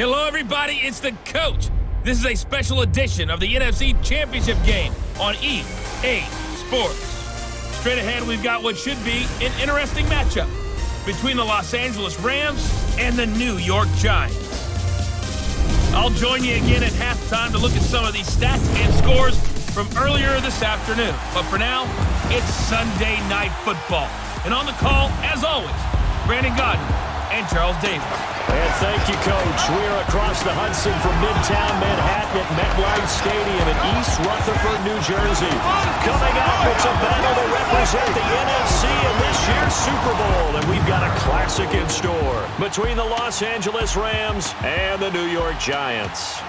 Hello, everybody. It's the coach. This is a special edition of the NFC Championship game on EA Sports. Straight ahead, we've got what should be an interesting matchup between the Los Angeles Rams and the New York Giants. I'll join you again at halftime to look at some of these stats and scores from earlier this afternoon. But for now, it's Sunday Night Football. And on the call, as always, Brandon Godden and Charles Davis. And thank you, Coach. We are across the Hudson from Midtown Manhattan at MetLife Stadium in East Rutherford, New Jersey. Coming up, it's a battle to represent the NFC in this year's Super Bowl. And we've got a classic in store between the Los Angeles Rams and the New York Giants.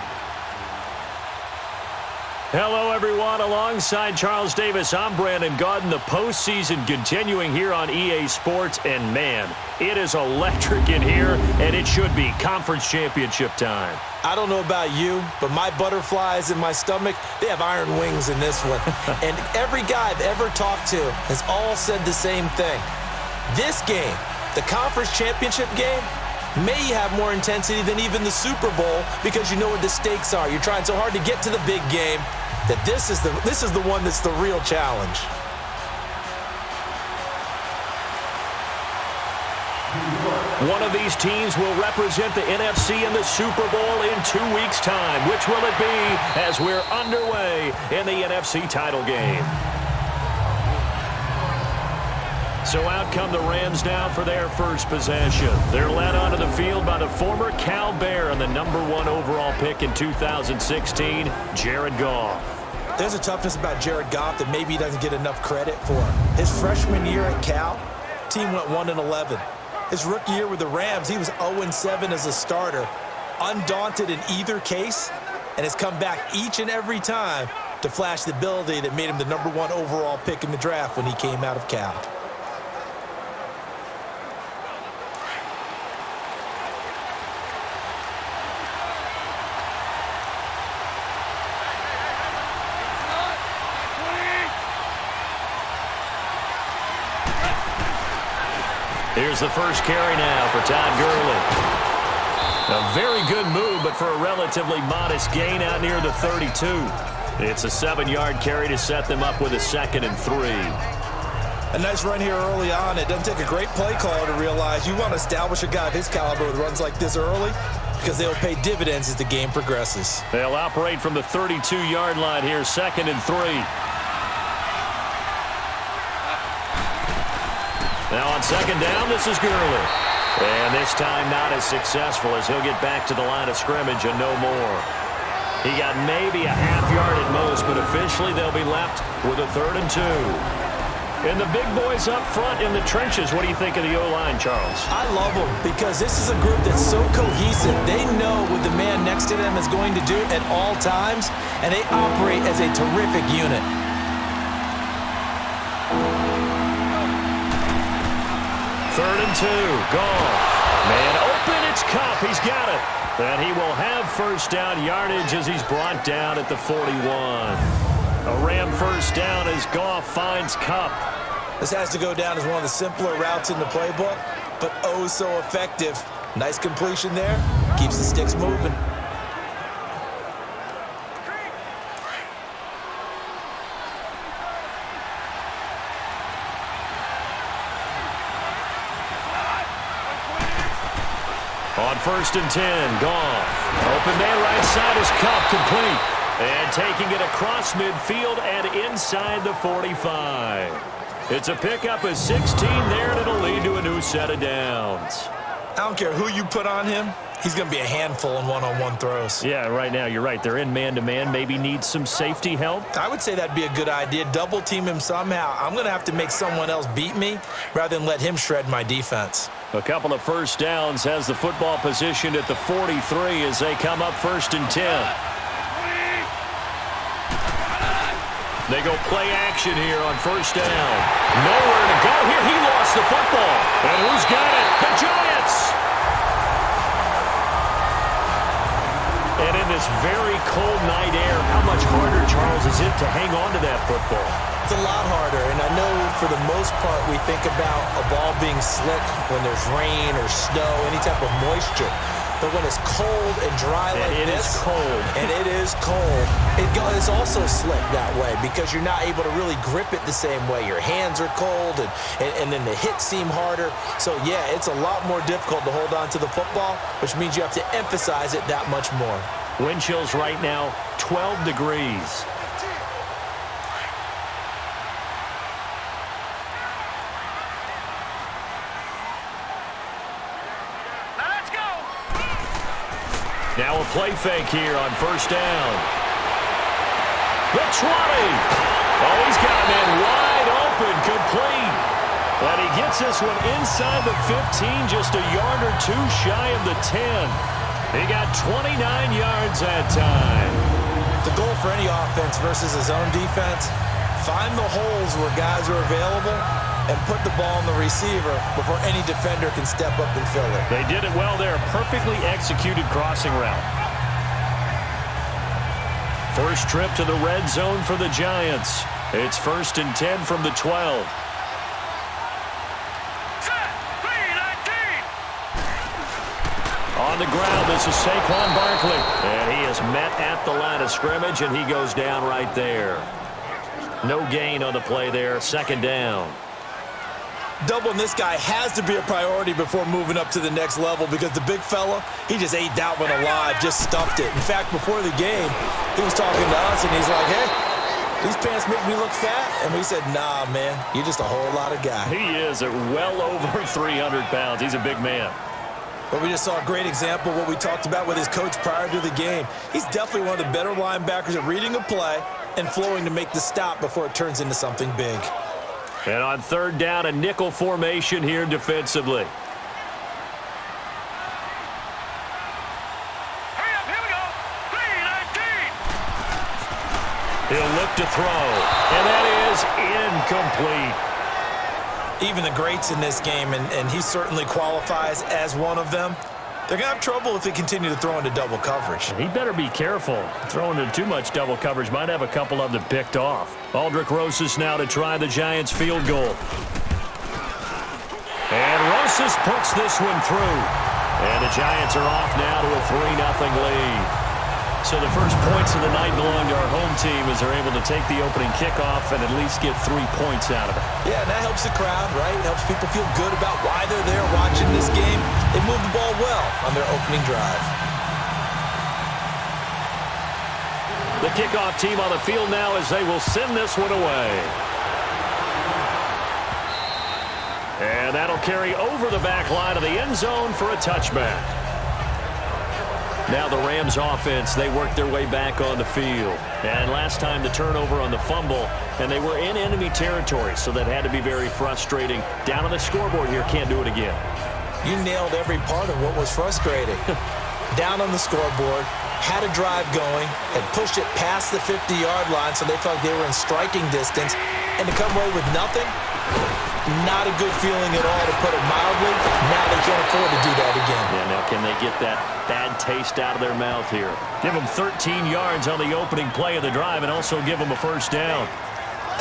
Hello, everyone. Alongside Charles Davis, I'm Brandon Godden. The postseason continuing here on EA Sports. And, man, it is electric in here, and it should be conference championship time. I don't know about you, but my butterflies in my stomach, they have iron wings in this one. And every guy I've ever talked to has all said the same thing. This game, the conference championship game, may have more intensity than even the Super Bowl because you know what the stakes are. You're trying so hard to get to the big game that this is the one that's the real challenge. One of these teams will represent the NFC in the Super Bowl in 2 weeks' time. Which will it be as we're underway in the NFC title game? So out come the Rams down for their first possession. They're led onto the field by the former Cal Bear and the #1 overall pick in 2016, Jared Goff. There's a toughness about Jared Goff that maybe he doesn't get enough credit for. His freshman year at Cal, team went 1-11. His rookie year with the Rams, he was 0-7 as a starter, undaunted in either case, and has come back each and every time to flash the ability that made him the #1 overall pick in the draft when he came out of Cal. Here's the first carry now for Todd Gurley. A very good move, but for a relatively modest gain out near the 32. It's a 7-yard carry to set them up with a 2nd and 3. A nice run here early on. It doesn't take a great play caller to realize you want to establish a guy of his caliber with runs like this early because they'll pay dividends as the game progresses. They'll operate from the 32-yard line here, 2nd and 3. Now on 2nd down, this is Gurley. And this time not as successful as he'll get back to the line of scrimmage and no more. He got maybe a half-yard at most, but officially they'll be left with a 3rd and 2. And the big boys up front in the trenches, what do you think of the O-line, Charles? I love them because this is a group that's so cohesive. They know what the man next to them is going to do at all times, and they operate as a terrific unit. Third and 2, Goff. Man open, it's Kupp. He's got it. And he will have first down yardage as he's brought down at the 41. A Ram first down as Goff finds Kupp. This has to go down as one of the simpler routes in the playbook, but oh so effective. Nice completion there. Keeps the sticks moving. On 1st and 10, Goff. Open man right side is Kupp, complete. And taking it across midfield and inside the 45. It's a pickup of 16 there, and it'll lead to a new set of downs. I don't care who you put on him. He's going to be a handful in one-on-one throws. Yeah, right now, you're right. They're in man-to-man. Maybe need some safety help. I would say that'd be a good idea. Double team him somehow. I'm going to have to make someone else beat me rather than let him shred my defense. A couple of first downs has the football positioned at the 43 as they come up 1st and 10. They go play action here on 1st down. Nowhere to go here. He lost the football. And who's got it? The Giants! And in this very cold night air, how much harder, Charles, is it to hang on to that football? It's a lot harder, and I know for the most part we think about a ball being slick when there's rain or snow, any type of moisture. But when it's cold and dry like this, it is cold. And it is cold, it's also slick that way because you're not able to really grip it the same way. Your hands are cold, and then the hits seem harder. So, yeah, it's a lot more difficult to hold on to the football, which means you have to emphasize it that much more. Wind chills right now, 12 degrees. Now a play fake here on first down. The 20. Oh, he's got a man wide open, complete. And he gets this one inside the 15, just a yard or two shy of the 10. He got 29 yards that time. The goal for any offense versus his own defense, find the holes where guys are available and put the ball on the receiver before any defender can step up and fill it. They did it well there. Perfectly executed crossing route. First trip to the red zone for the Giants. It's 1st and 10 from the 12. On the ground, this is Saquon Barkley. And he is met at the line of scrimmage, and he goes down right there. No gain on the play there. 2nd down. Doubling this guy has to be a priority before moving up to the next level because the big fella, he just ate that one alive, just stuffed it. In fact, before the game, he was talking to us, and he's like, hey, these pants make me look fat. And we said, nah, man, you're just a whole lot of guy. He is at well over 300 pounds. He's a big man. But we just saw a great example of what we talked about with his coach prior to the game. He's definitely one of the better linebackers at reading a play and flowing to make the stop before it turns into something big. And on 3rd down, a nickel formation here defensively. Hurry up, here we go. 3-19. He'll look to throw, and that is incomplete. Even the greats in this game, and he certainly qualifies as one of them, they're going to have trouble if they continue to throw into double coverage. He better be careful. Throwing into too much double coverage might have a couple of them picked off. Aldrick Rosas now to try the Giants field goal. And Rosas puts this one through. And the Giants are off now to a 3-0 lead. So the first points of the night belong to our home team as they're able to take the opening kickoff and at least get 3 points out of it. Yeah, and that helps the crowd, right? It helps people feel good about why they're there watching this game. They moved the ball well on their opening drive. The kickoff team on the field now as they will send this one away. And that'll carry over the back line of the end zone for a touchback. Now the Rams offense, they worked their way back on the field. And last time the turnover on the fumble, and they were in enemy territory, so that had to be very frustrating. Down on the scoreboard here, can't do it again. You nailed every part of what was frustrating. Down on the scoreboard, had a drive going, and pushed it past the 50-yard line so they felt they were in striking distance, and to come away with nothing, not a good feeling at all, to put it mildly. Now they can't afford to do that again. Yeah, now can they get that bad taste out of their mouth here? Give them 13 yards on the opening play of the drive and also give them a 1st down.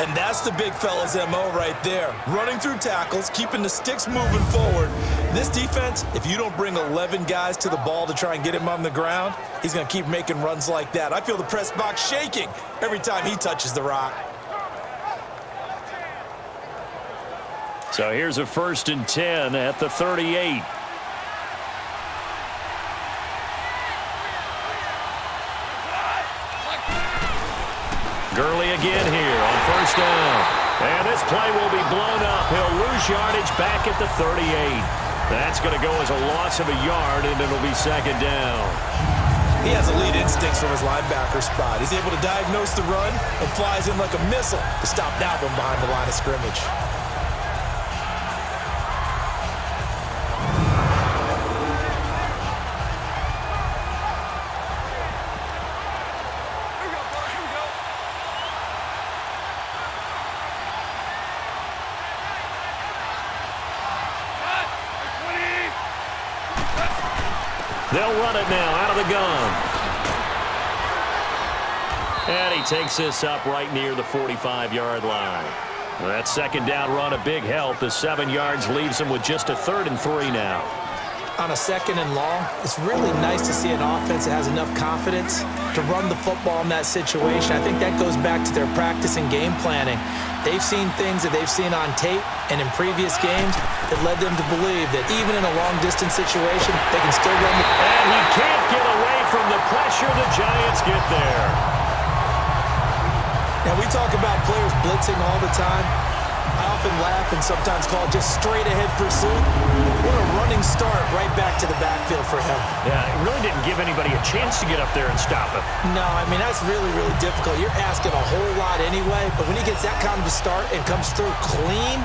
And that's the big fella's MO right there. Running through tackles, keeping the sticks moving forward. This defense, if you don't bring 11 guys to the ball to try and get him on the ground, he's going to keep making runs like that. I feel the press box shaking every time he touches the rock. So here's a 1st and 10 at the 38. Gurley again here on 1st down. And this play will be blown up. He'll lose yardage back at the 38. That's going to go as a loss of a yard, and it'll be 2nd down. He has elite instincts from his linebacker spot. He's able to diagnose the run and flies in like a missile to stop that one behind the line of scrimmage. They'll run it now out of the gun. And he takes this up right near the 45-yard line. That 2nd down run a big help. The 7 yards leaves him with just a 3rd and 3 now. On a 2nd and long, it's really nice to see an offense that has enough confidence to run the football in that situation. I think that goes back to their practice and game planning. They've seen things that they've seen on tape and in previous games that led them to believe that even in a long-distance situation, they can still run the... And he can't get away from the pressure. The Giants get there. Now, we talk about players blitzing all the time. I often laugh and sometimes call it just straight-ahead pursuit. What a running start right back to the backfield for him. Yeah, it really didn't give anybody a chance to get up there and stop him. No, I mean, that's really, really difficult. You're asking a whole lot anyway, but when he gets that kind of a start and comes through clean,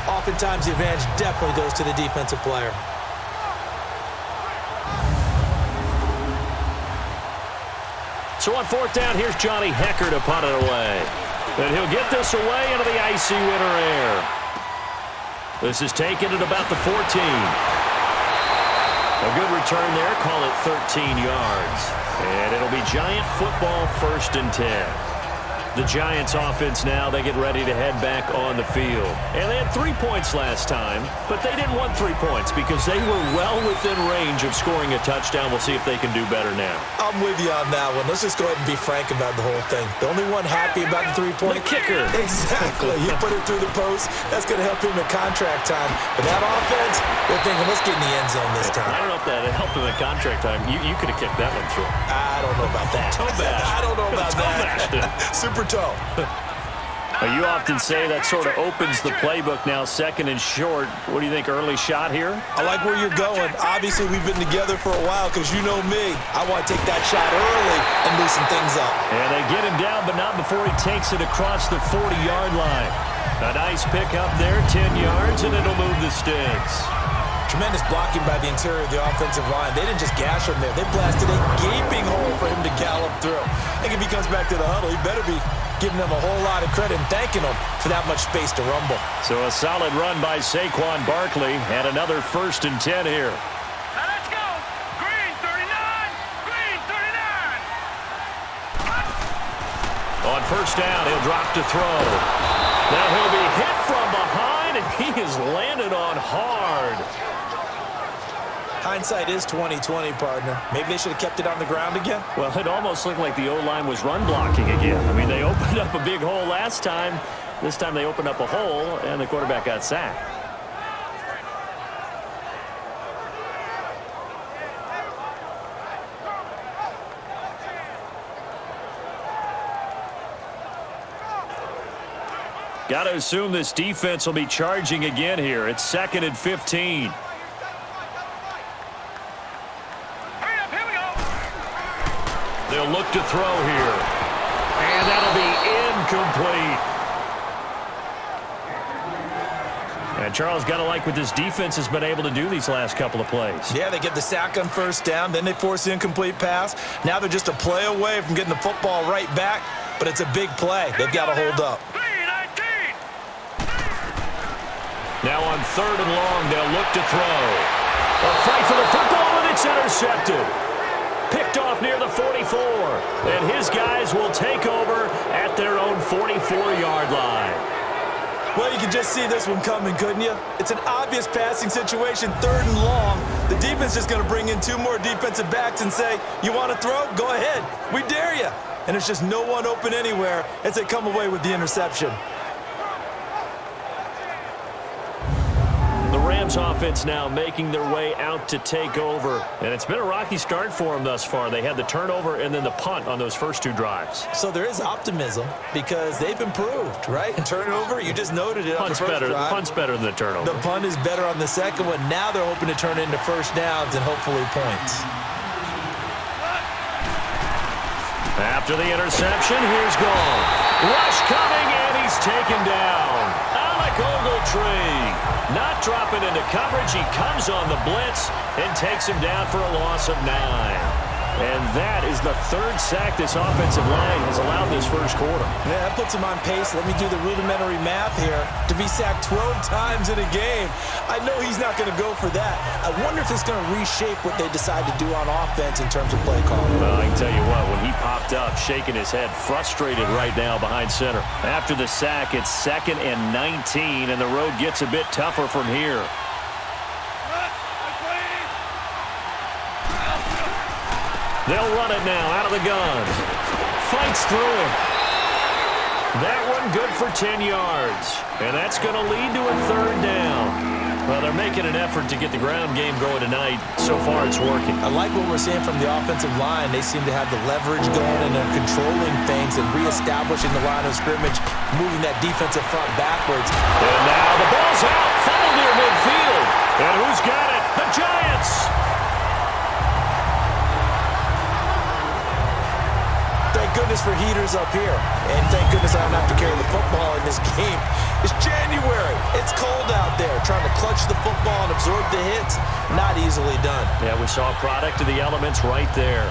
oftentimes the advantage definitely goes to the defensive player. So on 4th down, here's Johnny Hecker to punt it away. And he'll get this away into the icy winter air. This is taken at about the 14. A good return there. Call it 13 yards. And it'll be Giant football 1st and 10. The Giants offense now, they get ready to head back on the field. And they had 3 points last time, but they didn't want 3 points because they were well within range of scoring a touchdown. We'll see if they can do better now. I'm with you on that one. Let's just go ahead and be frank about the whole thing. The only one happy about the 3-point... The kicker. Exactly. You put it through the post. That's going to help him in contract time. But that offense, they're thinking, let's get in the end zone this time. I don't know if that helped him in contract time. You could have kicked that one through. I don't know about that. Toe bash. I don't know about that. Super toe. You often say that sort of opens the playbook now, 2nd and short. What do you think, early shot here? I like where you're going. Obviously, we've been together for a while because you know me. I want to take that shot early and loosen things up. And they get him down, but not before he takes it across the 40-yard line. A nice pick up there, 10 yards, and it'll move the sticks. Tremendous blocking by the interior of the offensive line. They didn't just gash him there. They blasted a gaping hole for him to gallop through. I think if he comes back to the huddle, he better be giving them a whole lot of credit and thanking them for that much space to rumble. So a solid run by Saquon Barkley and another 1st and 10 here. Now let's go. Green 39. Green 39. On 1st down, he'll drop to throw. Now he'll be hit from behind, and he is landed on hard. Hindsight is 20/20, partner. Maybe they should have kept it on the ground again. Well, it almost looked like the O-line was run blocking again. I mean, they opened up a big hole last time. This time they opened up a hole, and the quarterback got sacked. Got to assume this defense will be charging again here. It's 2nd and 15. They'll look to throw here. And that'll be incomplete. And Charles, got to like what this defense has been able to do these last couple of plays. Yeah, they get the sack on 1st down, then they force the incomplete pass. Now they're just a play away from getting the football right back, but it's a big play. They've got to hold up. Now on 3rd and long, they'll look to throw. A fight for the football, and it's intercepted. Picked off near the 44. And his guys will take over at their own 44-yard line. Well, you can just see this one coming, couldn't you? It's an obvious passing situation, 3rd and long. The defense is going to bring in 2 more defensive backs and say, you want to throw? Go ahead. We dare you. And there's just no one open anywhere as they come away with the interception. The Rams offense now making their way out to take over. And it's been a rocky start for them thus far. They had the turnover and then the punt on those first 2 drives. So there is optimism because they've improved, right? Turnover, you just noted it on the first drive. Punt's better than the turnover. The punt is better on the second one. Now they're hoping to turn it into 1st downs and hopefully points. After the interception, here's Gold. Rush coming, and he's taken down. Alec Ogletree not dropping into coverage. He comes on the blitz and takes him down for a loss of 9. And that is the 3rd sack this offensive line has allowed this first quarter. Yeah, that puts him on pace. Let me do the rudimentary math here. To be sacked 12 times in a game, I know he's not going to go for that. I wonder if it's going to reshape what they decide to do on offense in terms of play calling. Well, I can tell you what, when he popped up, shaking his head, frustrated right now behind center. After the sack, it's 2nd and 19, and the road gets a bit tougher from here. They'll run it now out of the gun. Fights through it. That one good for 10 yards. And that's going to lead to a third down. Well, they're making an effort to get the ground game going tonight. So far, it's working. I like what we're seeing from the offensive line. They seem to have the leverage going, and they're controlling things and reestablishing the line of scrimmage, moving that defensive front backwards. And now the ball's out, funneled near midfield. And who's got it? The Giants. Thank goodness for heaters up here. And thank goodness I don't have to carry the football in this game. It's January. It's cold out there. Trying to clutch the football and absorb the hits, not easily done. Yeah, we saw a product of the elements right there.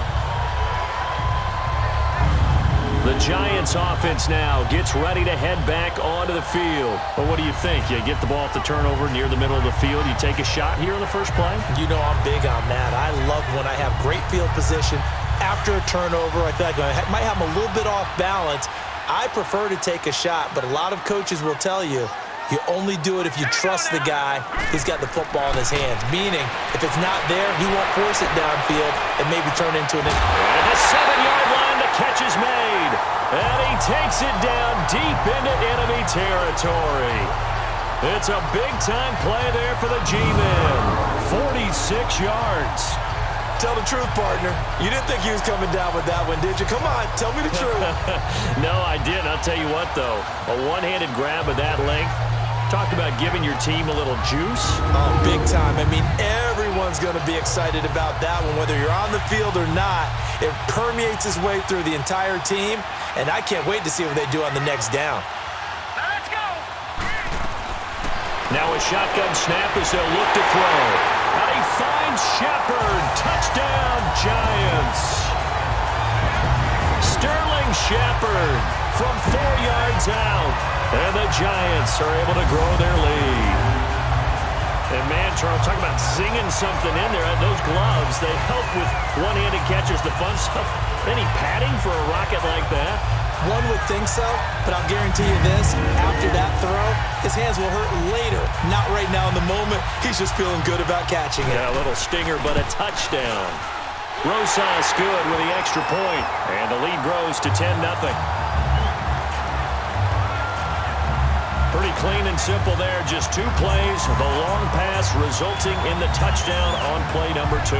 The Giants offense now gets ready to head back onto the field. Well, what do you think? You get the ball off the turnover near the middle of the field. You take a shot here on the first play? You know I'm big on that. I love when I have great field position. After a turnover, I feel like I might have them a little bit off balance. I prefer to take a shot, but a lot of coaches will tell you, you only do it if you trust the guy who's got the football in his hands. Meaning, if it's not there, he won't force it downfield and maybe turn into an... And the 7-yard line, the catch is made. And he takes it down deep into enemy territory. It's a big-time play there for the G-Men. 46 yards. Tell the truth, partner. You didn't think he was coming down with that one, did you? Come on, tell me the truth. No, I didn't. I'll tell you what, though. A one-handed grab of that length. Talk about giving your team a little juice. Oh, big time. I mean, everyone's going to be excited about that one, whether you're on the field or not. It permeates its way through the entire team, and I can't wait to see what they do on the next down. Let's go. Now a shotgun snap as they'll look to throw. And he finds Shepard. Touchdown, Giants. Sterling Shepard from 4 yards out. And the Giants are able to grow their lead. And man, Charles, talk about zinging something in there. Those gloves, they help with one-handed catches, the fun stuff. Any padding for a rocket like that? One would think so, but I'll guarantee you this, after that throw, his hands will hurt later. Not right now in the moment. He's just feeling good about catching it. Yeah, a little stinger, but a touchdown. Rosas good with the extra point, and the lead grows to 10-0. Pretty clean and simple there, just 2 plays. The long pass resulting in the touchdown on play number 2.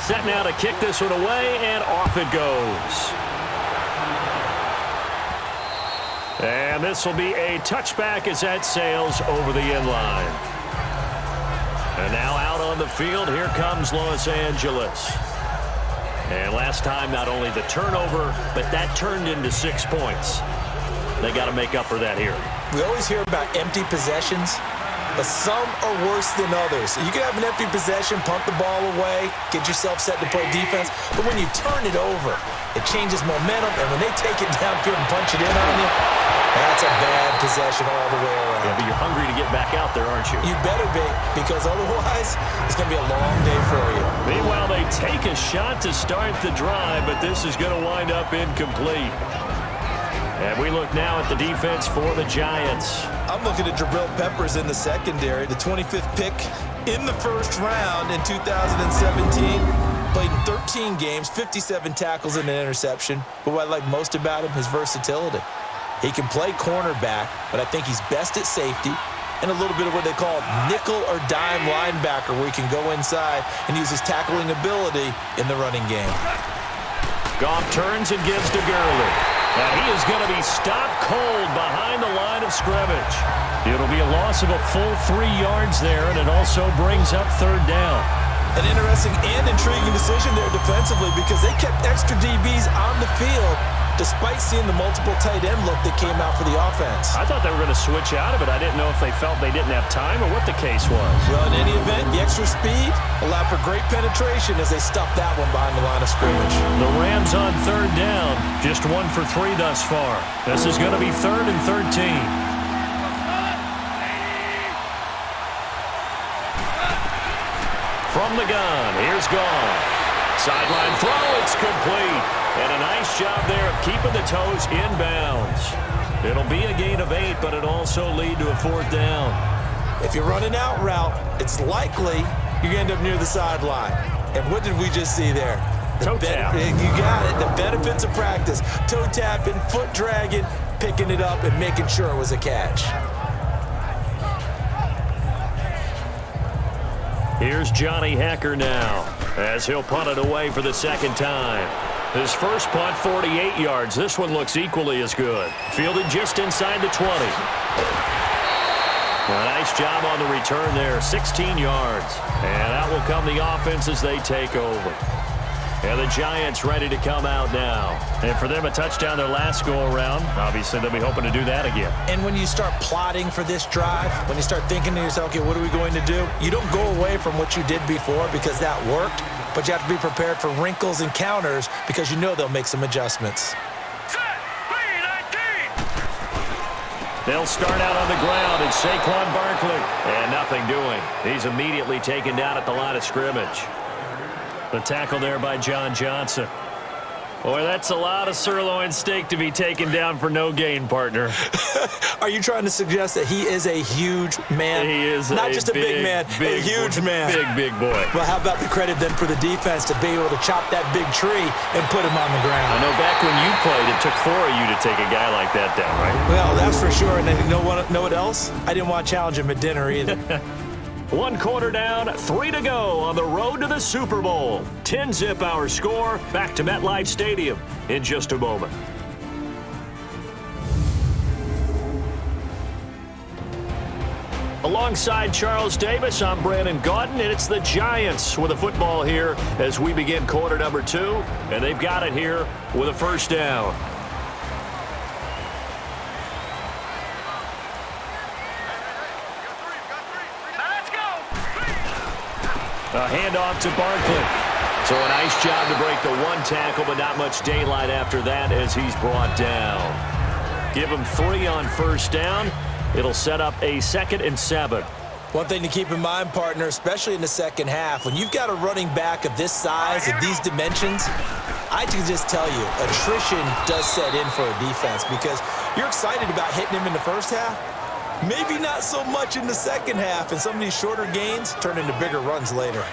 Set now to kick this one away, and off it goes. And this will be a touchback as that sails over the end line. And now out on the field, here comes Los Angeles. And last time, not only the turnover, but that turned into 6 points. They got to make up for that here. We always hear about empty possessions, but some are worse than others. You can have an empty possession, punt the ball away, get yourself set to play defense, but when you turn it over, it changes momentum, and when they take it downfield and punch it in on you, that's a bad possession all the way around. Yeah, but you're hungry to get back out there, aren't you? You better be, because otherwise, it's going to be a long day for you. Meanwhile, they take a shot to start the drive, but this is going to wind up incomplete. And we look now at the defense for the Giants. I'm looking at Jabril Peppers in the secondary, the 25th pick in the first round in 2017. Played in 13 games, 57 tackles and an interception. But what I like most about him, his versatility. He can play cornerback, but I think he's best at safety and a little bit of what they call nickel or dime linebacker, where he can go inside and use his tackling ability in the running game. Goff turns and gives to Gurley. And he is going to be stopped cold behind the line of scrimmage. It'll be a loss of a full 3 yards there, and it also brings up third down. An interesting and intriguing decision there defensively, because they kept extra DBs on the field despite seeing the multiple tight end look that came out for the offense. I thought they were going to switch out of it. I didn't know if they felt they didn't have time or what the case was. Well, in any event, the extra speed allowed for great penetration as they stuffed that one behind the line of scrimmage. The Rams on third down, just 1 for 3 thus far. This is going to be 3rd and 13. From the gun, here's Goff. Sideline throw, it's complete. And a nice job there of keeping the toes in bounds. It'll be a gain of 8, but it'll also lead to a 4th down. If you're running out route, it's likely you're going to end up near the sideline. And what did we just see there? Toe tap. You got it. The benefits of practice. Toe tapping, foot dragging, picking it up, and making sure it was a catch. Here's Johnny Hacker now as he'll punt it away for the 2nd time. His first punt, 48 yards. This one looks equally as good. Fielded just inside the 20. A nice job on the return there, 16 yards. And out will come the offense as they take over. And the Giants ready to come out now. And for them, a touchdown their last go-around. Obviously, they'll be hoping to do that again. And when you start plotting for this drive, when you start thinking to yourself, okay, what are we going to do? You don't go away from what you did before because that worked, but you have to be prepared for wrinkles and counters because you know they'll make some adjustments. They'll start out on the ground, and Saquon Barkley. And nothing doing. He's immediately taken down at the line of scrimmage. The tackle there by John Johnson. Boy, that's a lot of sirloin steak to be taken down for no gain, partner. Are you trying to suggest that he is a huge man? He is not just a big man, a huge man. Big boy. Well, how about the credit then for the defense to be able to chop that big tree and put him on the ground? I know back when you played, it took 4 of you to take a guy like that down, right? Well, that's for sure. And then you know what else? I didn't want to challenge him at dinner either. 1 quarter down, 3 to go on the road to the Super Bowl. 10-zip our score. Back to MetLife Stadium in just a moment. Alongside Charles Davis, I'm Brandon Gaudin, and it's the Giants with a football here as we begin quarter number 2, and they've got it here with a 1st down. A handoff to Barkley. So a nice job to break the 1 tackle, but not much daylight after that as he's brought down. Give him 3 on 1st down. It'll set up a 2nd and 7. One thing to keep in mind, partner, especially in the second half, when you've got a running back of this size and these dimensions, I can just tell you, attrition does set in for a defense because you're excited about hitting him in the first half. Maybe not so much in the second half, and some of these shorter gains turn into bigger runs later.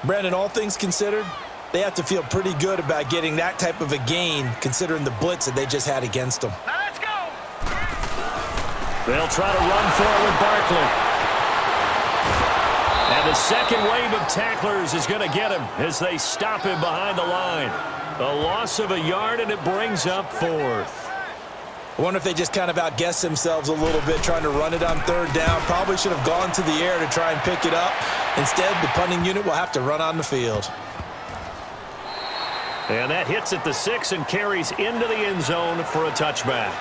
Brandon, all things considered, they have to feel pretty good about getting that type of a gain considering the blitz that they just had against them. Now let's go. They'll try to run forward Barkley. And the second wave of tacklers is going to get him as they stop him behind the line. A loss of a yard, and it brings up 4th. I wonder if they just kind of outguessed themselves a little bit trying to run it on 3rd down. Probably should have gone to the air to try and pick it up. Instead, the punting unit will have to run on the field. And that hits at the 6 and carries into the end zone for a touchback.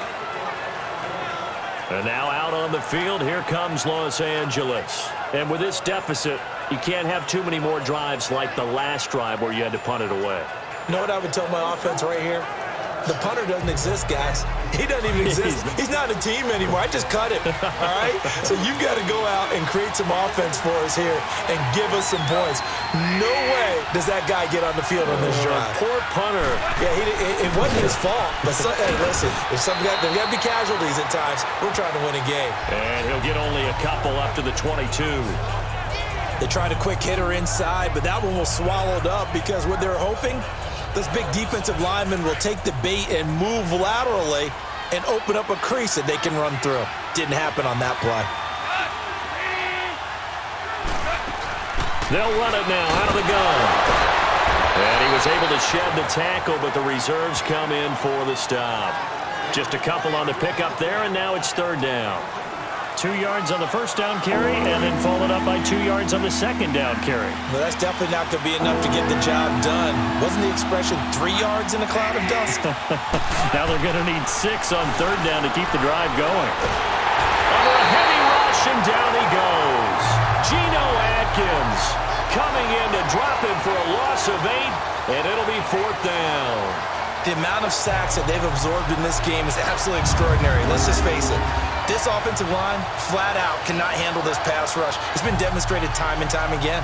And now out on the field, here comes Los Angeles. And with this deficit, you can't have too many more drives like the last drive where you had to punt it away. You know what I would tell my offense right here? The punter doesn't exist, guys. He doesn't even exist. He's not a team anymore. I just cut him, all right? So you've got to go out and create some offense for us here and give us some points. No way does that guy get on the field on this drive. Poor punter. Yeah, it wasn't his fault. But hey, listen, there's got to be casualties at times. We're trying to win a game. And he'll get only a couple up to the 22. They tried a quick hitter inside, but that one was swallowed up because what they're hoping, this big defensive lineman will take the bait and move laterally and open up a crease that they can run through. Didn't happen on that play. They'll run it now out of the gun. And he was able to shed the tackle, but the reserves come in for the stop. Just a couple on the pickup there, and now it's 3rd down. 2 yards on the 1st down carry, and then followed up by 2 yards on the 2nd down carry. Well, that's definitely not going to be enough to get the job done. Wasn't the expression 3 yards in a cloud of dust? Now they're going to need 6 on 3rd down to keep the drive going. Under a heavy rush, and down he goes. Geno Atkins coming in to drop him for a loss of 8, and it'll be 4th down. The amount of sacks that they've absorbed in this game is absolutely extraordinary. Let's just face it. This offensive line, flat out, cannot handle this pass rush. It's been demonstrated time and time again.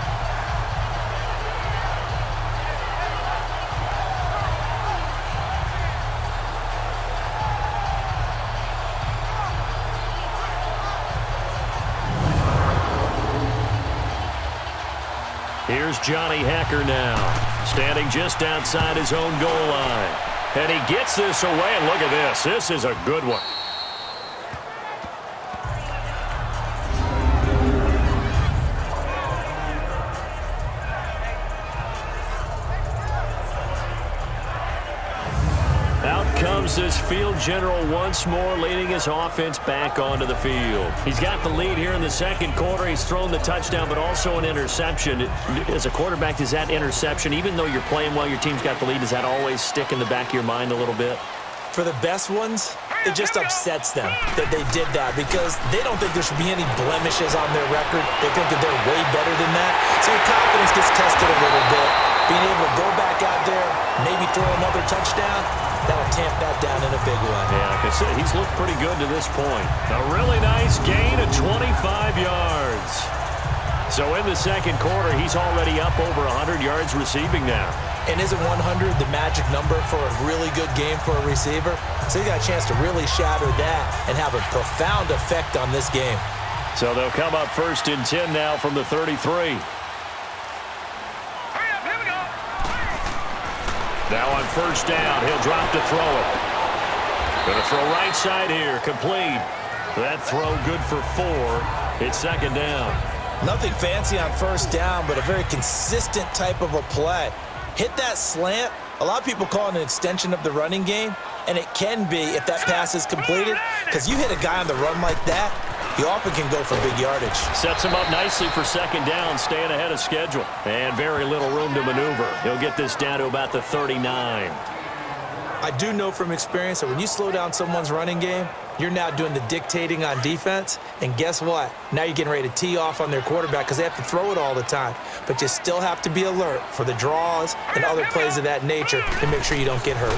Here's Johnny Hecker now, standing just outside his own goal line. And he gets this away, and look at this. This is a good one. This field general once more leading his offense back onto the field. He's got the lead here in the second quarter. He's thrown the touchdown, but also an interception. As a quarterback, does that interception, even though you're playing well, your team's got the lead, does that always stick in the back of your mind a little bit? For the best ones, it just upsets them that they did that because they don't think there should be any blemishes on their record. They think that they're way better than that. So your confidence gets tested a little bit. Being able to go back out there, maybe throw another touchdown, that'll tamp that down in a big way. Yeah, like I said, he's looked pretty good to this point. A really nice gain of 25 yards. So in the second quarter, he's already up over 100 yards receiving now. And isn't 100 the magic number for a really good game for a receiver? So you got a chance to really shatter that and have a profound effect on this game. So they'll come up 1st and 10 now from the 33. Now on 1st down, he'll drop to throw it. Going to throw right side here, complete. That throw good for 4. It's 2nd down. Nothing fancy on 1st down, but a very consistent type of a play. Hit that slant. A lot of people call it an extension of the running game, and it can be if that pass is completed, because you hit a guy on the run like that, he often can go for big yardage. Sets him up nicely for 2nd down, staying ahead of schedule. And very little room to maneuver. He'll get this down to about the 39. I do know from experience that when you slow down someone's running game, you're now doing the dictating on defense. And guess what? Now you're getting ready to tee off on their quarterback because they have to throw it all the time. But you still have to be alert for the draws and other plays of that nature to make sure you don't get hurt.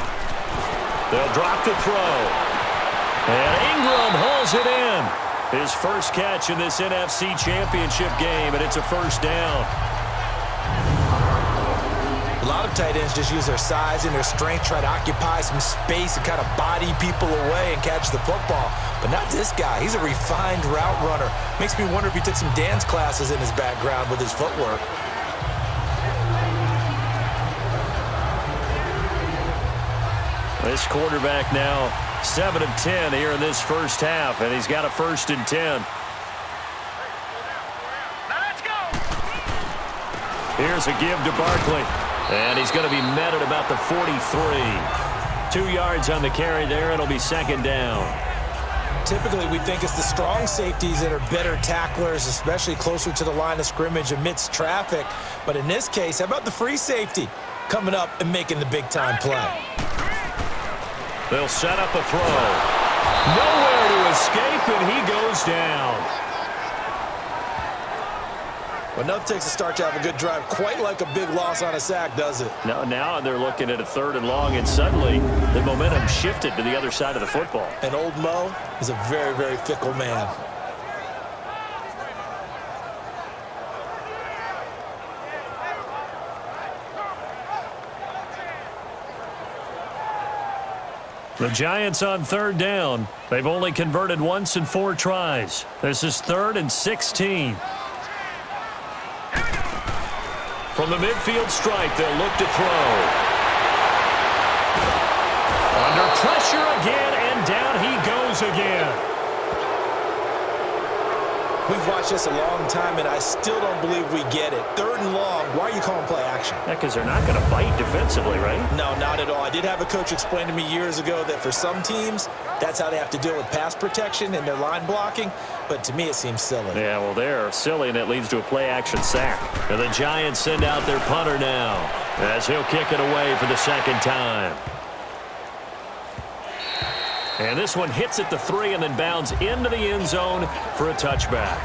They'll drop to throw. And Ingram hauls it in. His first catch in this NFC Championship game, and it's a 1st down. A lot of tight ends just use their size and their strength, try to occupy some space and kind of body people away and catch the football. But not this guy. He's a refined route runner. Makes me wonder if he took some dance classes in his background with his footwork. This quarterback now 7 of 10 here in this first half, and he's got a 1st and 10. Let's go. Here's a give to Barkley, and he's going to be met at about the 43. 2 yards on the carry there. It'll be 2nd down. Typically, we think it's the strong safeties that are better tacklers, especially closer to the line of scrimmage amidst traffic. But in this case, how about the free safety coming up and making the big-time play? They'll set up a throw. Nowhere to escape, and he goes down. But nothing takes a start to have a good drive, quite like a big loss on a sack, does it? Now they're looking at a 3rd and long, and suddenly the momentum shifted to the other side of the football. And old Mo is a very, very fickle man. The Giants on 3rd down. They've only converted once in 4 tries. This is 3rd and 16. From the midfield stripe, they'll look to throw. Under pressure again, and down he goes again. We've watched this a long time, and I still don't believe we get it. 3rd and long. Why are you calling play action? Yeah, because they're not going to bite defensively, right? No, not at all. I did have a coach explain to me years ago that for some teams, that's how they have to deal with pass protection and their line blocking. But to me, it seems silly. Yeah, well, they're silly, and it leads to a play-action sack. And the Giants send out their punter now as he'll kick it away for the 2nd time. And this one hits at the 3 and then bounds into the end zone for a touchback.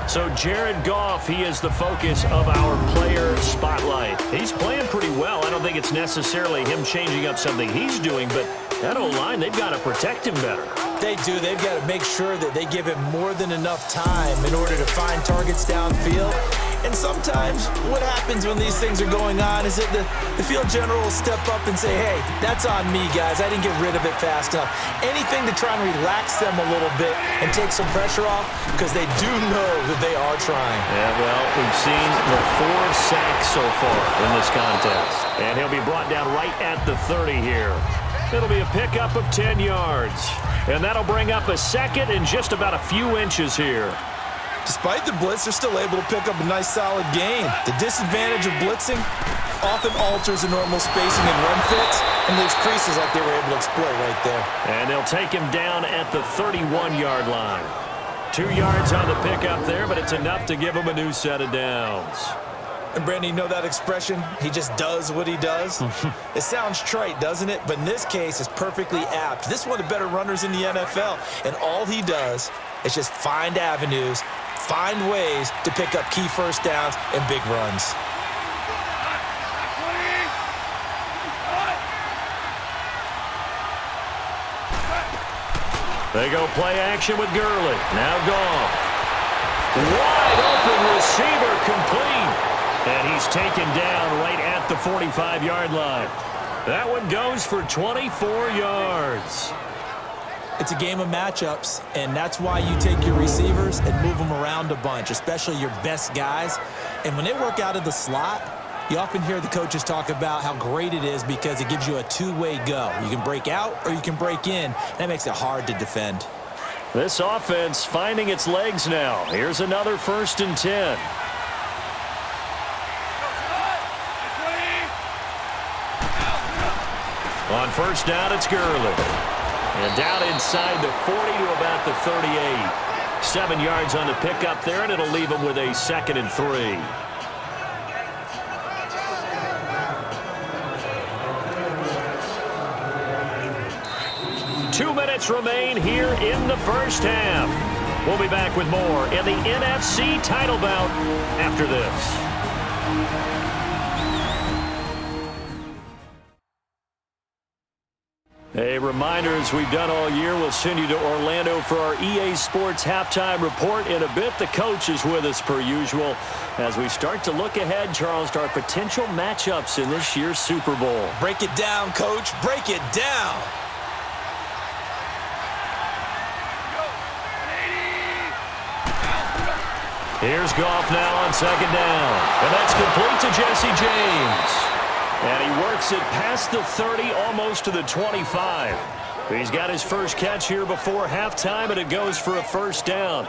So Jared Goff, he is the focus of our player spotlight. He's playing pretty well. I don't think it's necessarily him changing up something he's doing, but That O-line, they've got to protect him better. They do. They've got to make sure that they give him more than enough time in order to find targets downfield. And sometimes what happens when these things are going on is that the field general will step up and say, hey, that's on me, guys. I didn't get rid of it fast enough. Anything to try and relax them a little bit and take some pressure off, because they do know that they are trying. Yeah, well, we've seen the 4 sacks so far in this contest. And he'll be brought down right at the 30 here. It'll be a pickup of 10 yards. And that'll bring up a second and just about a few inches here. Despite the blitz, they're still able to pick up a nice, solid gain. The disadvantage of blitzing often alters the normal spacing and run fits and leaves creases like they were able to exploit right there. And they'll take him down at the 31-yard line. 2 yards on the pickup there, but it's enough to give him a new set of downs. And, Brandon, you know that expression? He just does what he does? It sounds trite, doesn't it? But in this case, it's perfectly apt. This is one of the better runners in the NFL, and all he does is just find avenues, find ways to pick up key first downs and big runs. They go play action with Gurley. Now Goff. Wide open receiver, complete. And he's taken down right at the 45-yard line. That one goes for 24 yards. It's a game of matchups, and that's why you take your receivers and move them around a bunch, especially your best guys. And when they work out of the slot, you often hear the coaches talk about how great it is because it gives you a two-way go. You can break out or you can break in. That makes it hard to defend. This offense finding its legs now. Here's another 1st and 10. On 1st down, it's Gurley. And down inside the 40 to about the 38. 7 yards on the pickup there, and it'll leave him with a 2nd and 3. Two minutes remain here in the first half. We'll be back with more in the NFC title bout after this. A reminder, as we've done all year, we'll send you to Orlando for our EA Sports halftime report in a bit. The coach is with us per usual as we start to look ahead, Charles, to our potential matchups in this year's Super Bowl. Break it down, Coach. Break it down. Here's Goff now on 2nd down. And that's complete to Jesse James. And he works it past the 30, almost to the 25. He's got his first catch here before halftime, and it goes for a 1st down.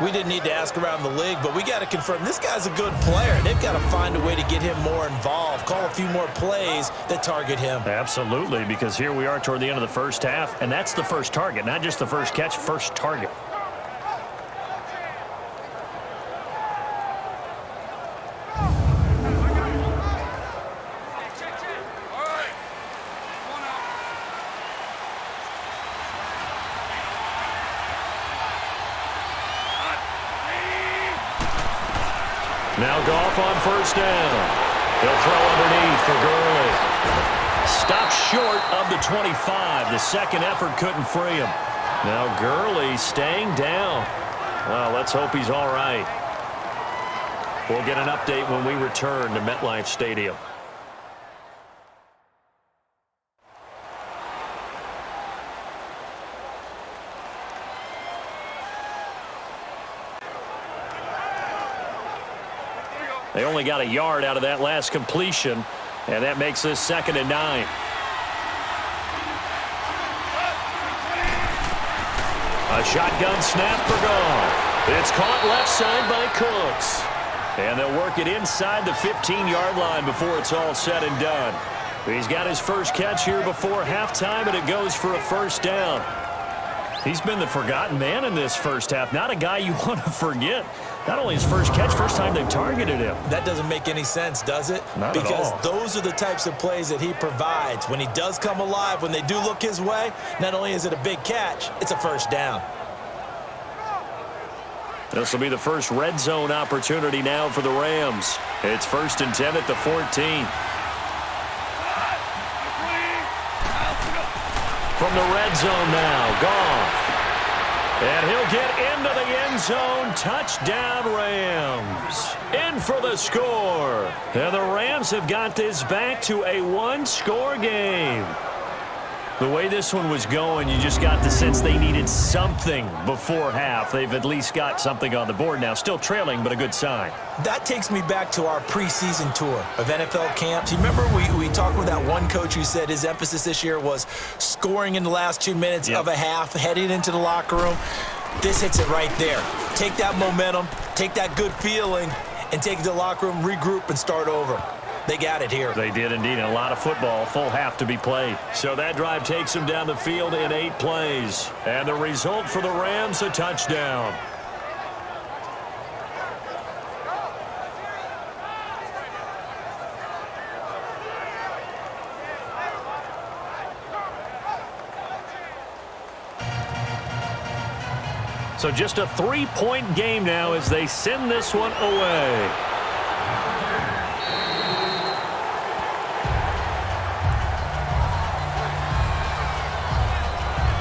We didn't need to ask around the league, but we got to confirm this guy's a good player. They've got to find a way to get him more involved, call a few more plays that target him. Absolutely, because here we are toward the end of the first half, and that's the first target, not just the first catch, first target. Now Goff on 1st down. He'll throw underneath for Gurley. Stopped short of the 25. The second effort couldn't free him. Now Gurley staying down. Well, let's hope he's all right. We'll get an update when we return to MetLife Stadium. They only got a yard out of that last completion, and that makes this 2nd and 9. A shotgun snap for Goff. It's caught left side by Cooks. And they'll work it inside the 15-yard line before it's all said and done. He's got his first catch here before halftime, and it goes for a 1st down. He's been the forgotten man in this first half. Not a guy you want to forget. Not only his first catch, first time they've targeted him. That doesn't make any sense, does it? Not because at all. Those are the types of plays that he provides. When he does come alive, when they do look his way, not only is it a big catch, it's a 1st down. This will be the first red zone opportunity now for the Rams. It's 1st and 10 at the 14. the red zone now. Goff. And he'll get into the end zone. Touchdown, Rams. In for the score. And the Rams have got this back to a one-score game. The way this one was going, you just got the sense they needed something before half. They've at least got something on the board now. Still trailing, but a good sign. That takes me back to our preseason tour of NFL camps. You remember we talked with that one coach who said his emphasis this year was scoring in the last 2 minutes of a half, heading into the locker room. This hits it right there. Take that momentum, take that good feeling, and take it to the locker room, regroup, and start over. They got it here. They did indeed. A lot of football, full half to be played. So that drive takes them down the field in 8 plays. And the result for the Rams, a touchdown. So just a 3-point game now as they send this one away.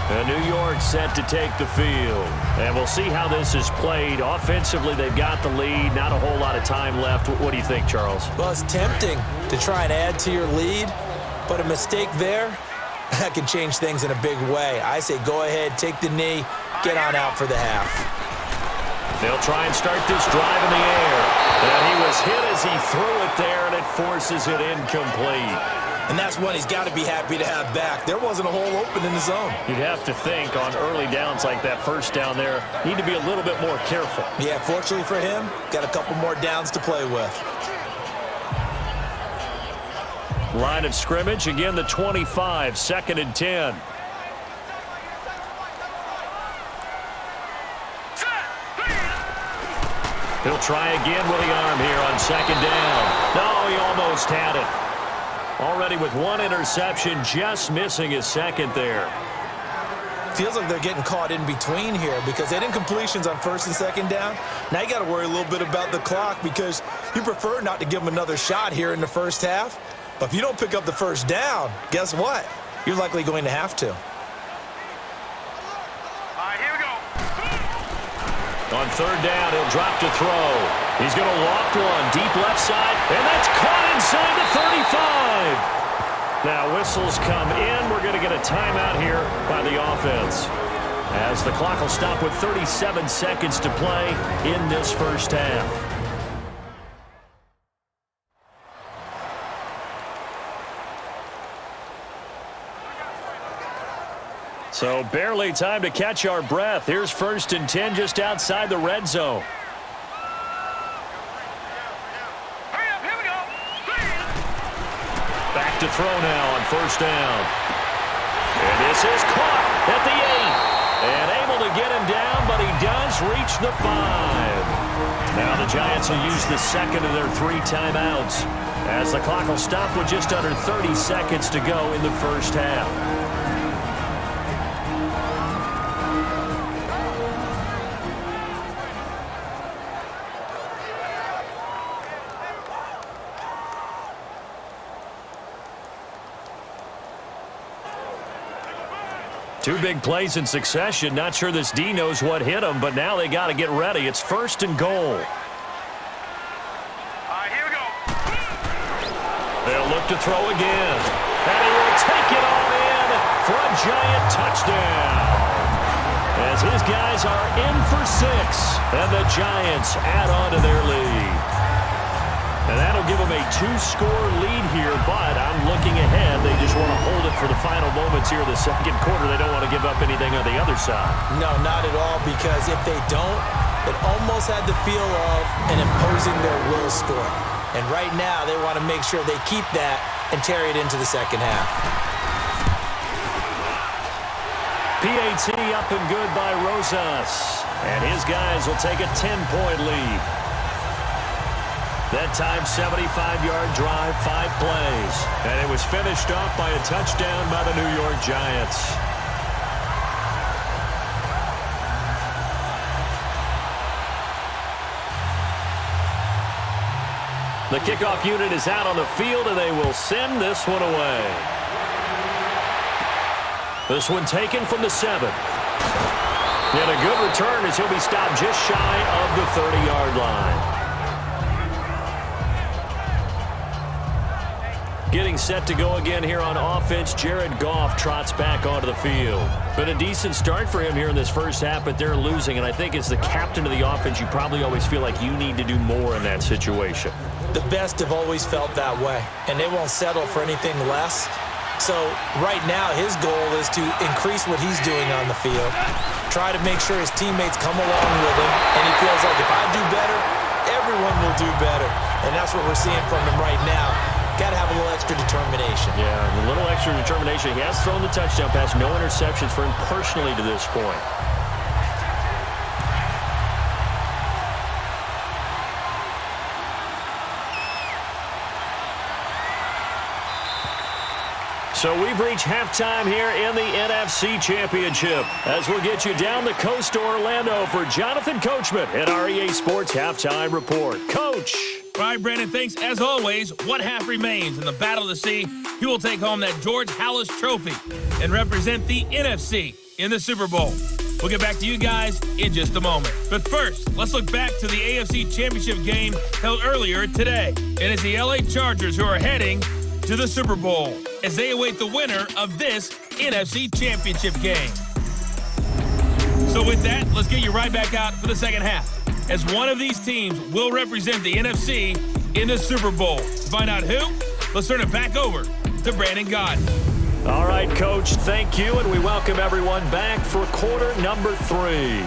And New York set to take the field. And we'll see how this is played. Offensively, they've got the lead. Not a whole lot of time left. What do you think, Charles? Well, it's tempting to try and add to your lead, but a mistake there, that can change things in a big way. I say go ahead, take the knee, get on out for the half. They'll try and start this drive in the air. And he was hit as he threw it there, and it forces it incomplete. And that's one he's got to be happy to have back. There wasn't a hole open in the zone. You'd have to think on early downs like that first down there, need to be a little bit more careful. Yeah, fortunately for him, got a couple more downs to play with. Line of scrimmage, again the 25, 2nd and 10. He'll try again with the arm here on 2nd down. No, he almost had it. Already with 1 interception, just missing his 2nd there. Feels like they're getting caught in between here because they didn't completions on 1st and 2nd down. Now you got to worry a little bit about the clock because you prefer not to give them another shot here in the first half. But if you don't pick up the 1st down, guess what? You're likely going to have to. All right, here we go. On 3rd down, he'll drop to throw. He's going to loft one deep left side, and that's caught inside the 35. Now whistles come in. We're going to get a timeout here by the offense, as the clock will stop with 37 seconds to play in this first half. So barely time to catch our breath. Here's 1st and 10 just outside the red zone. Hurry up, here we go. Back to throw now on 1st down. And this is caught at the 8. And able to get him down, but he does reach the 5. Now the Giants will use the 2nd of their 3 timeouts, as the clock will stop with just under 30 seconds to go in the first half. Two big plays in succession. Not sure this D knows what hit him, but now they got to get ready. It's 1st and goal. All right, here we go. They'll look to throw again. And he will take it all in for a Giant touchdown, as his guys are in for 6, and the Giants add on to their lead. And that'll give them a 2-score lead here, but I'm looking ahead. They just want to hold it for the final moments here in the 2nd quarter. They don't want to give up anything on the other side. No, not at all, because if they don't, it almost had the feel of an imposing their will score. And right now, they want to make sure they keep that and carry it into the 2nd half. PAT up and good by Rosas. And his guys will take a 10-point lead. That time, 75-yard drive, 5 plays. And it was finished off by a touchdown by the New York Giants. The kickoff unit is out on the field, and they will send this one away. This one taken from the 7. And a good return as he'll be stopped just shy of the 30-yard line. Getting set to go again here on offense, Jared Goff trots back onto the field. Been a decent start for him here in this first half, but they're losing. And I think as the captain of the offense, you probably always feel like you need to do more in that situation. The best have always felt that way, and they won't settle for anything less. So right now, his goal is to increase what he's doing on the field, try to make sure his teammates come along with him, and he feels like if I do better, everyone will do better. And that's what we're seeing from him right now. Got to have a little extra determination. Yeah, a little extra determination. He has thrown the touchdown pass. No interceptions for him personally to this point. So we've reached halftime here in the NFC Championship as we'll get you down the coast to Orlando for Jonathan Coachman at our EA Sports Halftime Report. Coach. All right, Brandon, thanks. As always, one half remains in the Battle of the Sea. He will take home that George Halas Trophy and represent the NFC in the Super Bowl. We'll get back to you guys in just a moment. But first, let's look back to the AFC Championship game held earlier today. And it's the LA Chargers who are heading to the Super Bowl as they await the winner of this NFC Championship game. So with that, let's get you right back out for the second half, as one of these teams will represent the NFC in the Super Bowl. To find out who, let's turn it back over to Brandon Gaudin. All right, Coach, thank you, and we welcome everyone back for quarter number 3.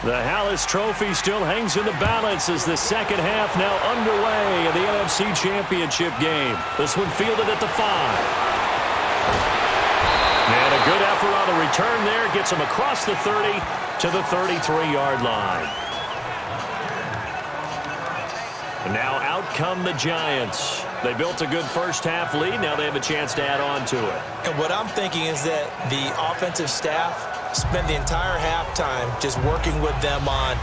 The Halas Trophy still hangs in the balance as the second half now underway in the NFC Championship game. This one fielded at the 5. And a good effort on the return there. Gets him across the 30 to the 33-yard line. And now out come the Giants. They built a good first half lead. Now they have a chance to add on to it. And what I'm thinking is that the offensive staff spend the entire halftime just working with them on,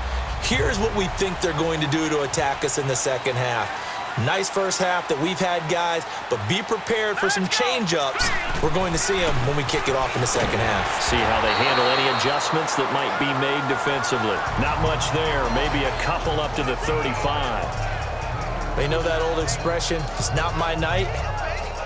here's what we think they're going to do to attack us in the second half. Nice first half that we've had, guys, but be prepared for some change-ups. We're going to see them when we kick it off in the second half. See how they handle any adjustments that might be made defensively. Not much there, maybe a couple up to the 35. They know that old expression, it's not my night.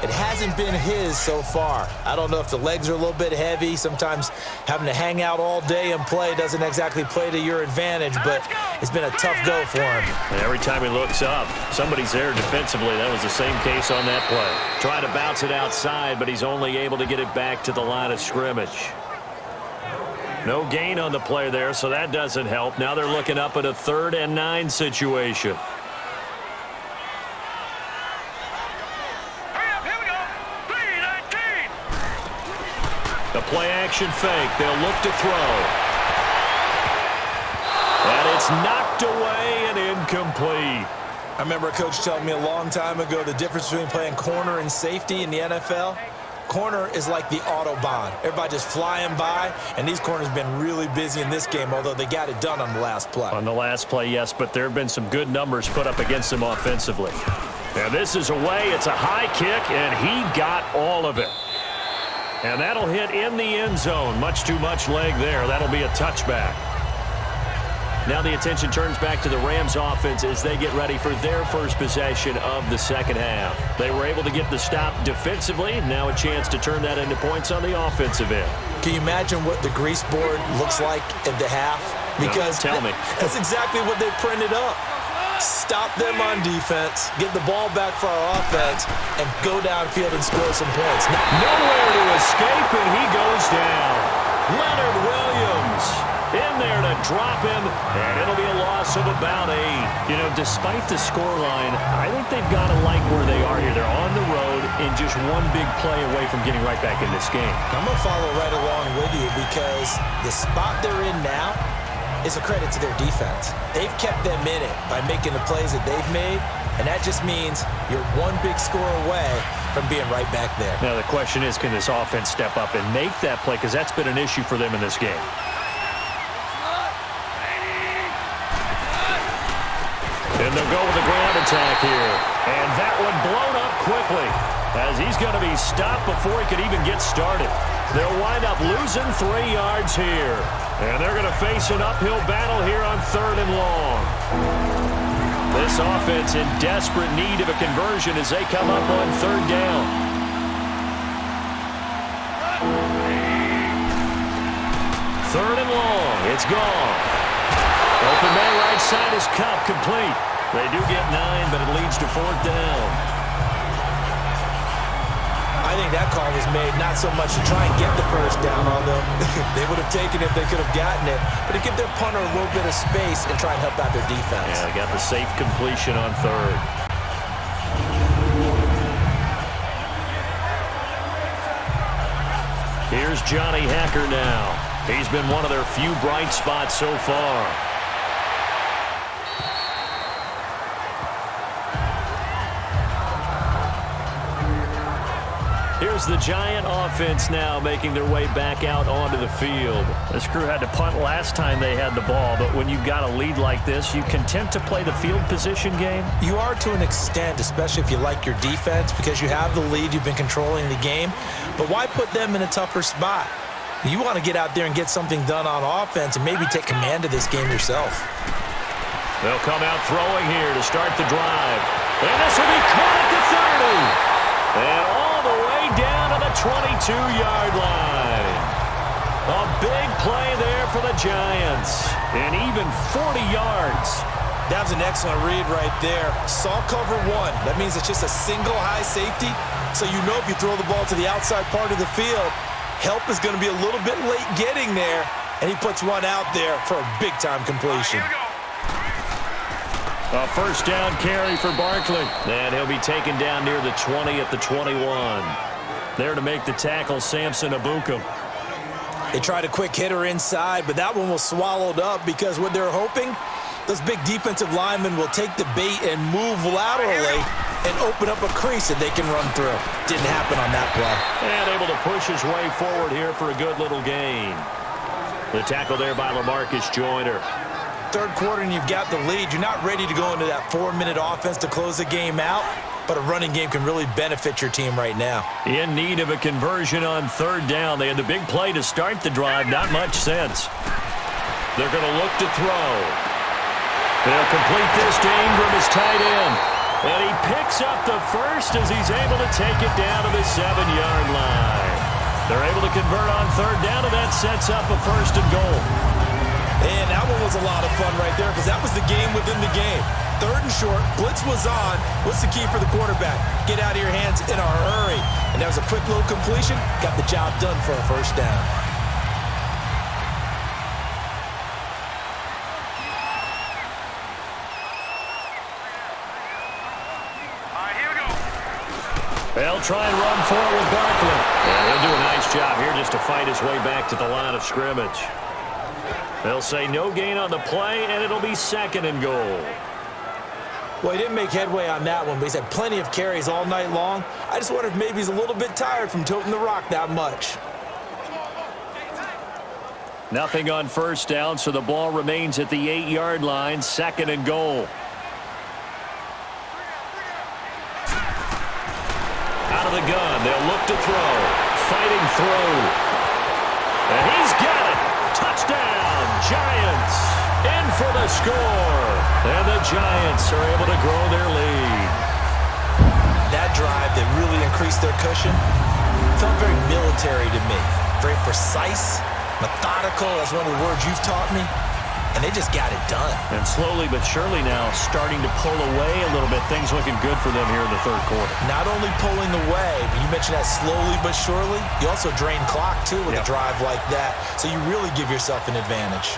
It hasn't been his so far. I don't know if the legs are a little bit heavy. Sometimes having to hang out all day and play doesn't exactly play to your advantage, but it's been a tough go for him. And every time he looks up, somebody's there defensively. That was the same case on that play. Trying to bounce it outside, but he's only able to get it back to the line of scrimmage. No gain on the play there, so that doesn't help. Now they're looking up at a 3rd and 9 situation. The play-action fake. They'll look to throw. And it's knocked away and incomplete. I remember a coach telling me a long time ago the difference between playing corner and safety in the NFL. Corner is like the Autobahn. Everybody just flying by, and these corners have been really busy in this game, although they got it done on the last play. On the last play, yes, but there have been some good numbers put up against them offensively. And this is away. It's a high kick, and he got all of it. And that'll hit in the end zone. Much too much leg there. That'll be a touchback. Now the attention turns back to the Rams offense as they get ready for their first possession of the second half. They were able to get the stop defensively. Now a chance to turn that into points on the offensive end. Can you imagine what the grease board looks like at the half? Because no, tell me. That's exactly what they printed up. Stop them on defense, get the ball back for our offense, and go downfield and score some points. Nowhere to escape, and he goes down. Leonard Williams in there to drop him, and it'll be a loss of about 8. You know, despite the scoreline, I think they've got to like where they are here. They're on the road and just one big play away from getting right back in this game. I'm going to follow right along with you because the spot they're in now is a credit to their defense. They've kept them in it by making the plays that they've made, and that just means you're one big score away from being right back there. Now the question is, can this offense step up and make that play? Because that's been an issue for them in this game. And they'll go with the ground attack here. And that one blown up quickly, as he's going to be stopped before he could even get started. They'll wind up losing 3 yards here. And they're going to face an uphill battle here on 3rd and long. This offense in desperate need of a conversion as they come up on 3rd down. Third and long. It's gone. Open man right side is Cup, complete. They do get 9, but it leads to 4th down. I think that call was made not so much to try and get the first down, although they would have taken it if they could have gotten it, but to give their punter a little bit of space and try and help out their defense. Yeah, they got the safe completion on 3rd. Here's Johnny Hacker now. He's been one of their few bright spots so far. Here's the Giant offense now making their way back out onto the field. This crew had to punt last time they had the ball, but when you've got a lead like this, you content to play the field position game? You are to an extent, especially if you like your defense, because you have the lead, you've been controlling the game. But why put them in a tougher spot? You want to get out there and get something done on offense and maybe take command of this game yourself. They'll come out throwing here to start the drive. And this will be caught at the 30. And all the way down to the 22-yard line. A big play there for the Giants. And even 40 yards. That was an excellent read right there. Saw cover 1. That means it's just a single high safety. So you know if you throw the ball to the outside part of the field, help is going to be a little bit late getting there. And he puts one out there for a big-time completion. A first down carry for Barkley. And he'll be taken down near the 20 at the 21. There to make the tackle, Samson Abukum. They tried a quick hitter inside, but that one was swallowed up because what they're hoping, those big defensive linemen will take the bait and move laterally and open up a crease that they can run through. Didn't happen on that play. And able to push his way forward here for a good little gain. The tackle there by LaMarcus Joyner. Third quarter and you've got the lead. You're not ready to go into that 4-minute offense to close the game out, but a running game can really benefit your team right now. In need of a conversion on 3rd down. They had the big play to start the drive. Not much sense. They're going to look to throw. They'll complete this to Ingram, his tight end. And he picks up the first as he's able to take it down to the 7-yard line. They're able to convert on 3rd down, and that sets up a 1st and goal. And that one was a lot of fun right there because that was the game within the game. 3rd and short, blitz was on. What's the key for the quarterback? Get out of your hands in a hurry. And that was a quick little completion. Got the job done for a 1st down. They'll try and run forward with Barkley. And he'll do a nice job here just to fight his way back to the line of scrimmage. They'll say no gain on the play, and it'll be 2nd and goal. Well, he didn't make headway on that one, but he's had plenty of carries all night long. I just wonder if maybe he's a little bit tired from toting the rock that much. Nothing on 1st down, so the ball remains at the 8-yard line, 2nd and goal. Out of the gun, they'll look to throw. Fighting through. And he's got it. Touchdown, Giants. In for the score. And the Giants are able to grow their lead. That drive that really increased their cushion felt very military to me. Very precise, methodical, that's one of the words you've taught me. And they just got it done. And slowly but surely now starting to pull away a little bit. Things looking good for them here in the 3rd quarter. Not only pulling away, but you mentioned that slowly but surely. You also drain clock, too, with a drive like that. So you really give yourself an advantage.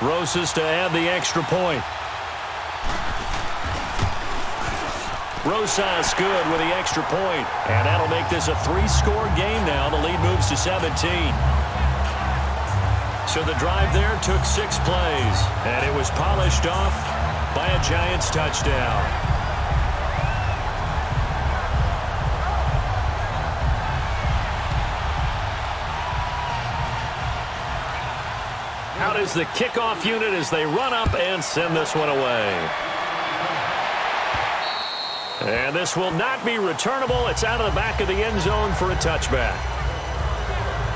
Rosas to add the extra point. Rosas good with the extra point. And that'll make this a 3-score game now. The lead moves to 17. So the drive there took 6 plays. And it was polished off by a Giants touchdown. Out is the kickoff unit as they run up and send this one away. And this will not be returnable. It's out of the back of the end zone for a touchback.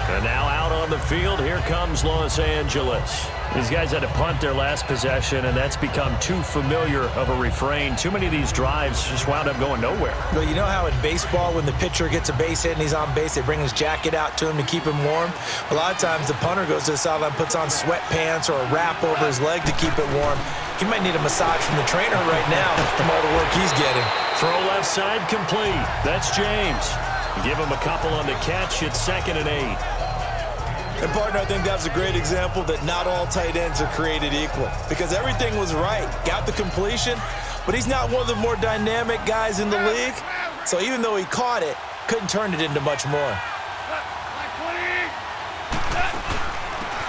And now out on the field, here comes Los Angeles. These guys had to punt their last possession, and that's become too familiar of a refrain. Too many of these drives just wound up going nowhere. Well, you know how in baseball, when the pitcher gets a base hit and he's on base, they bring his jacket out to him to keep him warm? A lot of times the punter goes to the sideline, puts on sweatpants or a wrap over his leg to keep it warm. He might need a massage from the trainer right now from all the work he's getting. Throw left side complete. That's James. Give him a couple on the catch. It's 2nd and 8. And, partner, I think that's a great example that not all tight ends are created equal because everything was right. Got the completion, but he's not one of the more dynamic guys in the league. So even though he caught it, couldn't turn it into much more.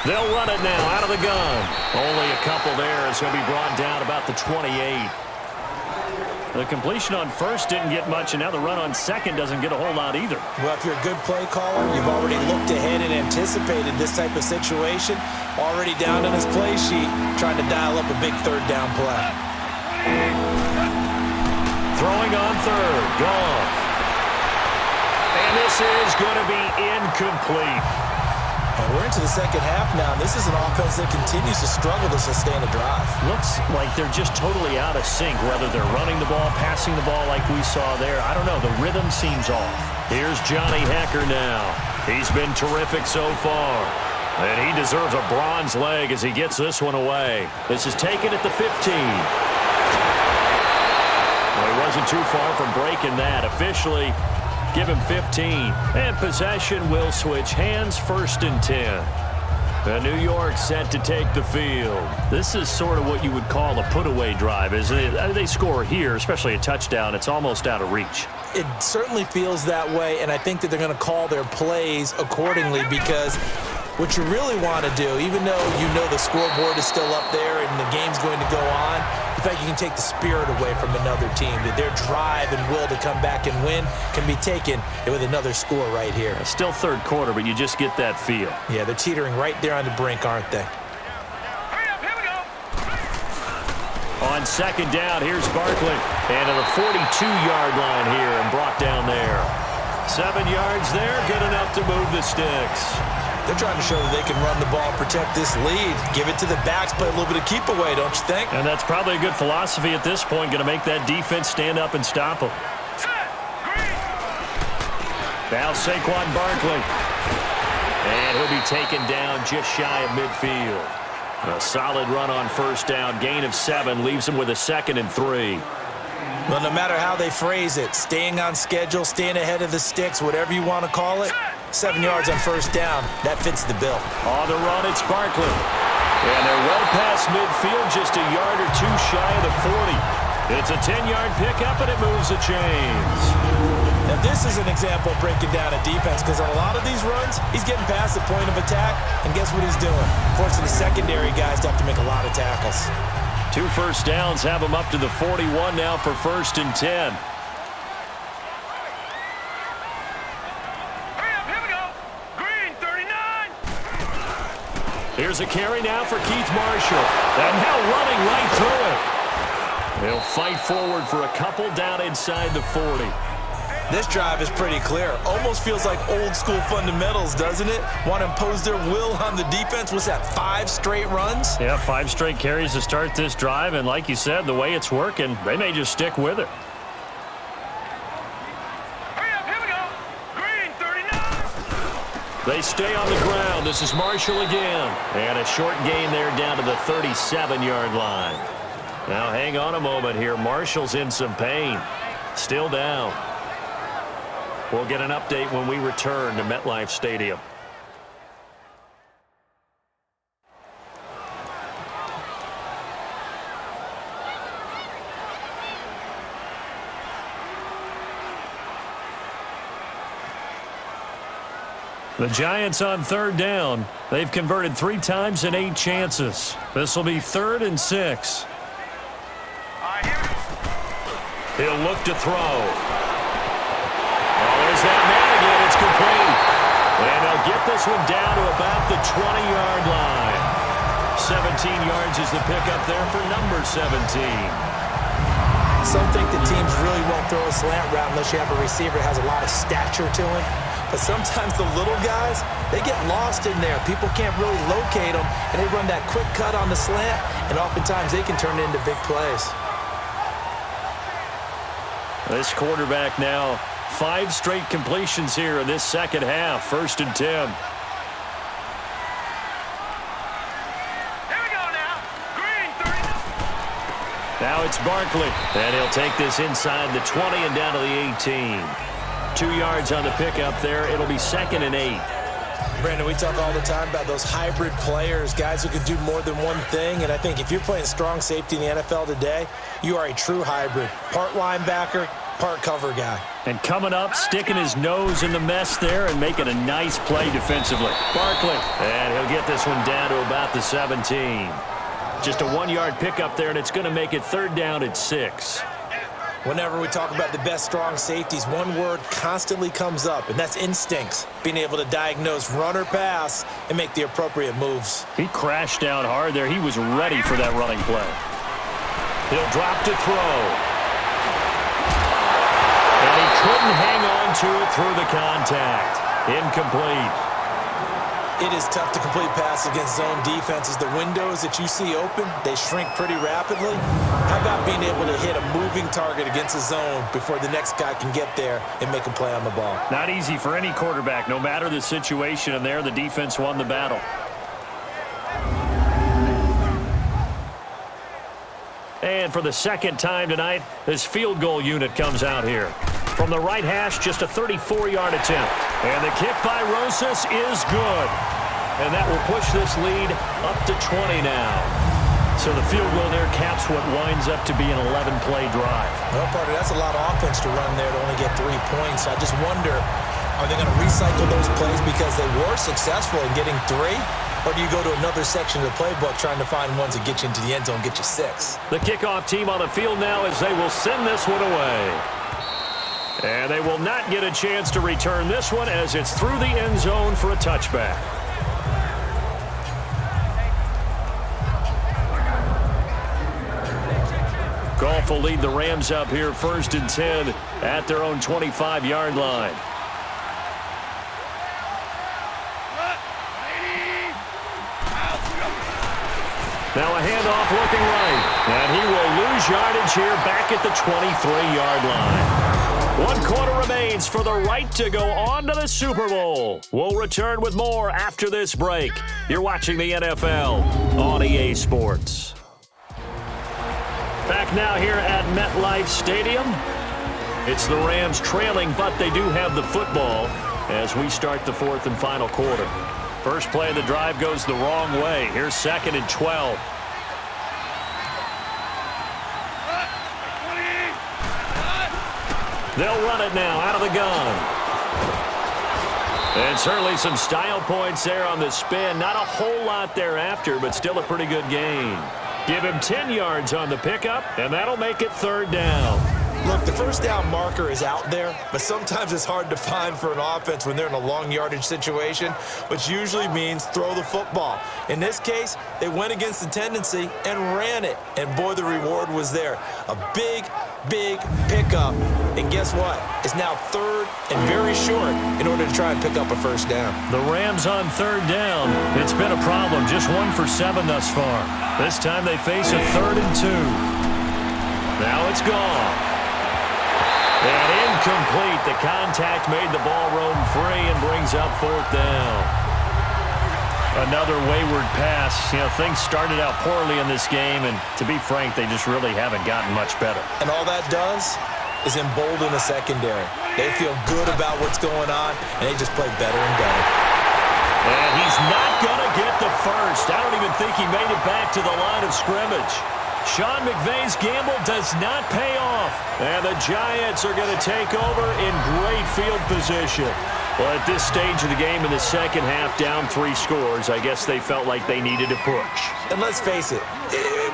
They'll run it now out of the gun. Only a couple there as he'll be brought down about the 28. The completion on first didn't get much, and now the run on second doesn't get a whole lot either. Well, if you're a good play caller, you've already looked ahead and anticipated this type of situation. Already down on his play sheet, trying to dial up a big third down play. Throwing on third. Gone. And this is going to be incomplete. And we're into the second half now, and this is an offense that continues to struggle to sustain a drive. Looks like they're just totally out of sync, whether they're running the ball, passing the ball like we saw there. I don't know. The rhythm seems off. Here's Johnny Hekker now. He's been terrific so far. And he deserves a bronze leg as he gets this one away. This is taken at the 15. Well, he wasn't too far from breaking that. Officially, give him 15. And possession will switch hands, 1st and 10. The New York set to take the field. This is sort of what you would call a put-away drive, isn't it? They score here, especially a touchdown. It's almost out of reach. It certainly feels that way, and I think that they're going to call their plays accordingly because what you really want to do, even though you know the scoreboard is still up there and the game's going to go on, in fact, you can take the spirit away from another team. That their drive and will to come back and win can be taken with another score right here. Still third quarter, but you just get that feel. Yeah, they're teetering right there on the brink, aren't they? Hurry up, here we go. On second down, here's Barkley. And to the 42-yard line here and brought down there. 7 yards there, good enough to move the sticks. They're trying to show that they can run the ball, protect this lead, give it to the backs, play a little bit of keep away, don't you think? And that's probably a good philosophy at this point, going to make that defense stand up and stop them. Now Saquon Barkley. And he'll be taken down just shy of midfield. A solid run on first down, gain of 7, leaves him with a 2nd and 3. Well, no matter how they phrase it, staying on schedule, staying ahead of the sticks, whatever you want to call it, 7 yards on first down, that fits the bill. On the run, it's Barkley. And they're well past midfield, just a yard or two shy of the 40. It's a 10-yard pickup, and it moves the chains. Now, this is an example of breaking down a defense because on a lot of these runs, he's getting past the point of attack, and guess what he's doing? Forcing the secondary guys to have to make a lot of tackles. 2 first downs have him up to the 41 now for 1st and 10. Here's a carry now for Keith Marshall. And now running right through it. They'll fight forward for a couple down inside the 40. This drive is pretty clear. Almost feels like old school fundamentals, doesn't it? Want to impose their will on the defense. What's that, 5 straight runs? Yeah, 5 straight carries to start this drive. And like you said, the way it's working, they may just stick with it. They stay on the ground. This is Marshall again. And a short gain there down to the 37-yard line. Now hang on a moment here. Marshall's in some pain. Still down. We'll get an update when we return to MetLife Stadium. The Giants on third down. They've converted 3 times in 8 chances. This will be 3rd and 6. He'll look to throw. Oh, there's that man again. It's complete. And they'll get this one down to about the 20-yard line. 17 yards is the pickup there for number 17. Some think that teams really won't throw a slant route unless you have a receiver that has a lot of stature to him. But sometimes the little guys, they get lost in there. People can't really locate them, and they run that quick cut on the slant, and oftentimes they can turn it into big plays. This quarterback now, 5 straight completions here in this second half. 1st and 10. Now it's Barkley, and he'll take this inside the 20 and down to the 18. 2 yards on the pickup there. It'll be 2nd and 8. Brandon, we talk all the time about those hybrid players, guys who can do more than one thing, and I think if you're playing strong safety in the NFL today, you are a true hybrid. Part linebacker, part cover guy. And coming up, sticking his nose in the mess there and making a nice play defensively. Barkley, and he'll get this one down to about the 17. Just a 1-yard pickup there, and it's going to make it 3rd down at 6. Whenever we talk about the best strong safeties, one word constantly comes up, and that's instincts. Being able to diagnose run or pass and make the appropriate moves. He crashed down hard there. He was ready for that running play. He'll drop to throw. And he couldn't hang on to it through the contact. Incomplete. It is tough to complete passes against zone defenses. The windows that you see open, they shrink pretty rapidly. How about being able to hit a moving target against a zone before the next guy can get there and make a play on the ball? Not easy for any quarterback, no matter the situation, and there the defense won the battle. And for the 2nd time tonight, this field goal unit comes out here. From the right hash, just a 34-yard attempt. And the kick by Rosas is good. And that will push this lead up to 20 now. So the field goal there caps what winds up to be an 11-play drive. Well, partner, that's a lot of offense to run there to only get 3 points. I just wonder, are they going to recycle those plays because they were successful in getting 3? Or do you go to another section of the playbook trying to find ones that get you into the end zone and get you 6? The kickoff team on the field now as they will send this one away. And they will not get a chance to return this one as it's through the end zone for a touchback. Goff will lead the Rams up here 1st and 10 at their own 25-yard line. Now a handoff looking right. And he will lose yardage here back at the 23-yard line. 1 quarter remains for the right to go on to the Super Bowl. We'll return with more after this break. You're watching the NFL on EA Sports. Back now here at MetLife Stadium. It's the Rams trailing, but they do have the football as we start the 4th and final quarter. First play of the drive goes the wrong way. Here's 2nd and 12. They'll run it now out of the gun. And certainly some style points there on the spin. Not a whole lot thereafter, but still a pretty good gain. Give him 10 yards on the pickup, and that'll make it 3rd down. Look, the 1st down marker is out there, but sometimes it's hard to find for an offense when they're in a long yardage situation, which usually means throw the football. In this case, they went against the tendency and ran it, and boy, the reward was there. A big pickup, and guess what? It's now 3rd and very short in order to try and pick up a 1st down. The Rams on 3rd down. It's been a problem, just 1 for 7 thus far. This time they face a 3rd and 2. Now it's gone. And incomplete. The contact made the ball roam free and brings up 4th down. Another wayward pass. You know, things started out poorly in this game, and to be frank, they just really haven't gotten much better. And all that does is embolden the secondary. They feel good about what's going on, and they just play better and better. And he's not going to get the first. I don't even think he made it back to the line of scrimmage. Sean McVay's gamble does not pay off. And the Giants are going to take over in great field position. Well, at this stage of the game in the second half, down 3 scores, I guess they felt like they needed to push. And let's face it,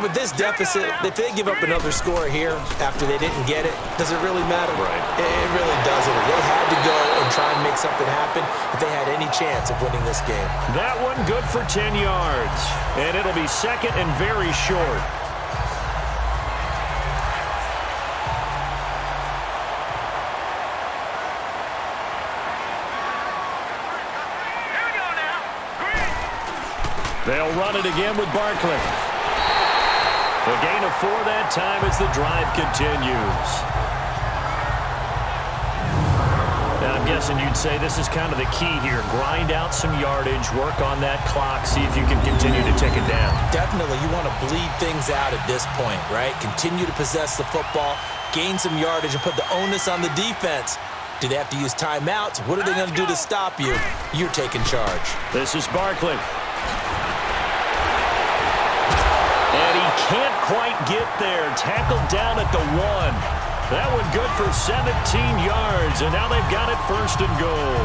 with this deficit, if they give up another score here after they didn't get it, does it really matter? Right. It really doesn't. They had to go and try and make something happen if they had any chance of winning this game. That one good for 10 yards. And it'll be second and very short. They'll run it again with Barkley. A gain of 4 that time as the drive continues. Now, I'm guessing you'd say this is kind of the key here. Grind out some yardage, work on that clock, see if you can continue to tick it down. Definitely, you want to bleed things out at this point, right? Continue to possess the football, gain some yardage, and put the onus on the defense. Do they have to use timeouts? What are they going to do to stop you? You're taking charge. This is Barkley. And he can't quite get there. Tackled down at the 1. That one good for 17 yards, and now they've got it first and goal.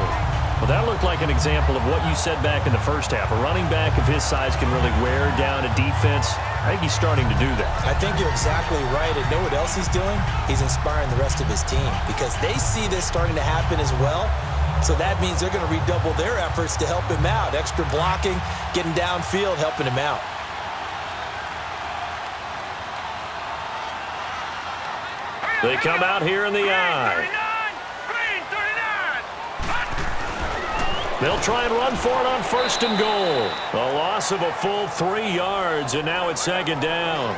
Well, that looked like an example of what you said back in the first half. A running back of his size can really wear down a defense. I think he's starting to do that. I think you're exactly right. And know what else he's doing? He's inspiring the rest of his team because they see this starting to happen as well. So that means they're going to redouble their efforts to help him out. Extra blocking, getting downfield, helping him out. They come out here in the eye. They'll try and run for it on first and goal. A loss of a full 3 yards, and now it's second down.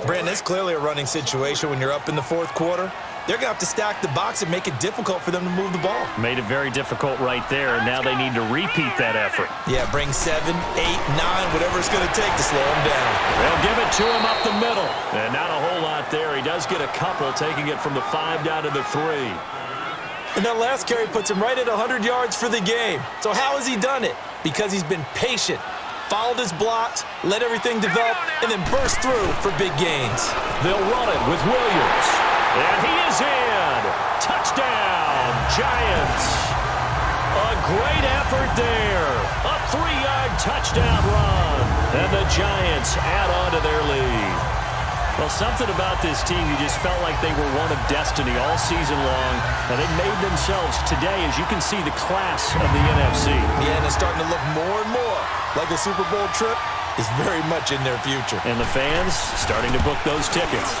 Brandon, it's clearly a running situation when you're up in the fourth quarter. They're going to have to stack the box and make it difficult for them to move the ball. Made it very difficult right there, and now they need to repeat that effort. Yeah, bring 7, 8, 9, whatever it's going to take to slow him down. They'll give it to him up the middle. And not a whole lot there. He does get a couple, taking it from the 5 down to the 3. And that last carry puts him right at 100 yards for the game. So how has he done it? Because he's been patient, followed his blocks, let everything develop, and then burst through for big gains. They'll run it with Williams. And he is in. Touchdown, Giants. A great effort there. A 3-yard touchdown run. And the Giants add on to their lead. Well, something about this team, you just felt like they were one of destiny all season long. And they made themselves today, as you can see, the class of the NFC. Yeah, and it's starting to look more and more like the Super Bowl trip is very much in their future. And the fans starting to book those tickets.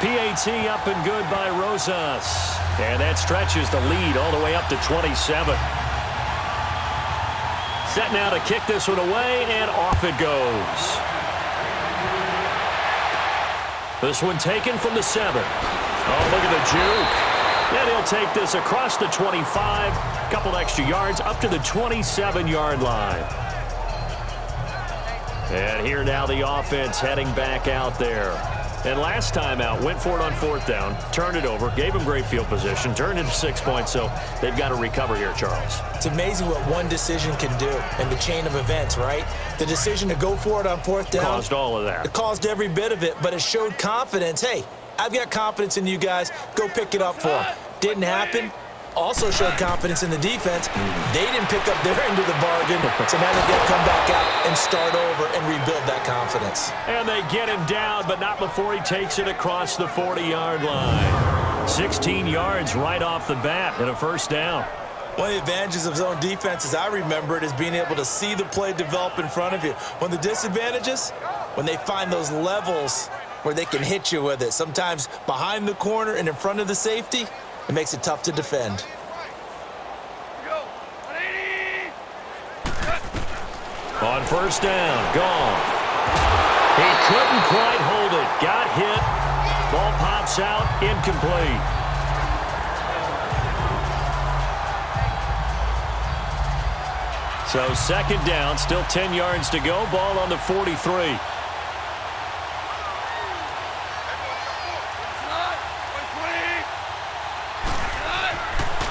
PAT up and good by Rosas. And that stretches the lead all the way up to 27. Set now to kick this one away, and off it goes. This one taken from the 7. Oh, look at the juke. And he'll take this across the 25. Couple extra yards up to the 27-yard line. And here now the offense heading back out there. And last time out, went for it on 4th down, turned it over, gave him great field position, turned it to 6 points, so they've got to recover here, Charles. It's amazing what one decision can do in the chain of events, right? The decision to go for it on 4th down. Caused all of that. It caused every bit of it, but it showed confidence. Hey, I've got confidence in you guys. Go pick it up for them. Didn't happen. Also showed confidence in the defense. They didn't pick up their end of the bargain, so now they've got to come back out and start over and rebuild that confidence. And they get him down, but not before he takes it across the 40-yard line. 16 yards right off the bat and a first down. One of the advantages of zone defense, as I remember it, is being able to see the play develop in front of you. One of the disadvantages, when they find those levels where they can hit you with it, sometimes behind the corner and in front of the safety, it makes it tough to defend. On first down, gone. He couldn't quite hold it. Got hit. Ball pops out, incomplete. So second down, still 10 yards to go. Ball on the 43.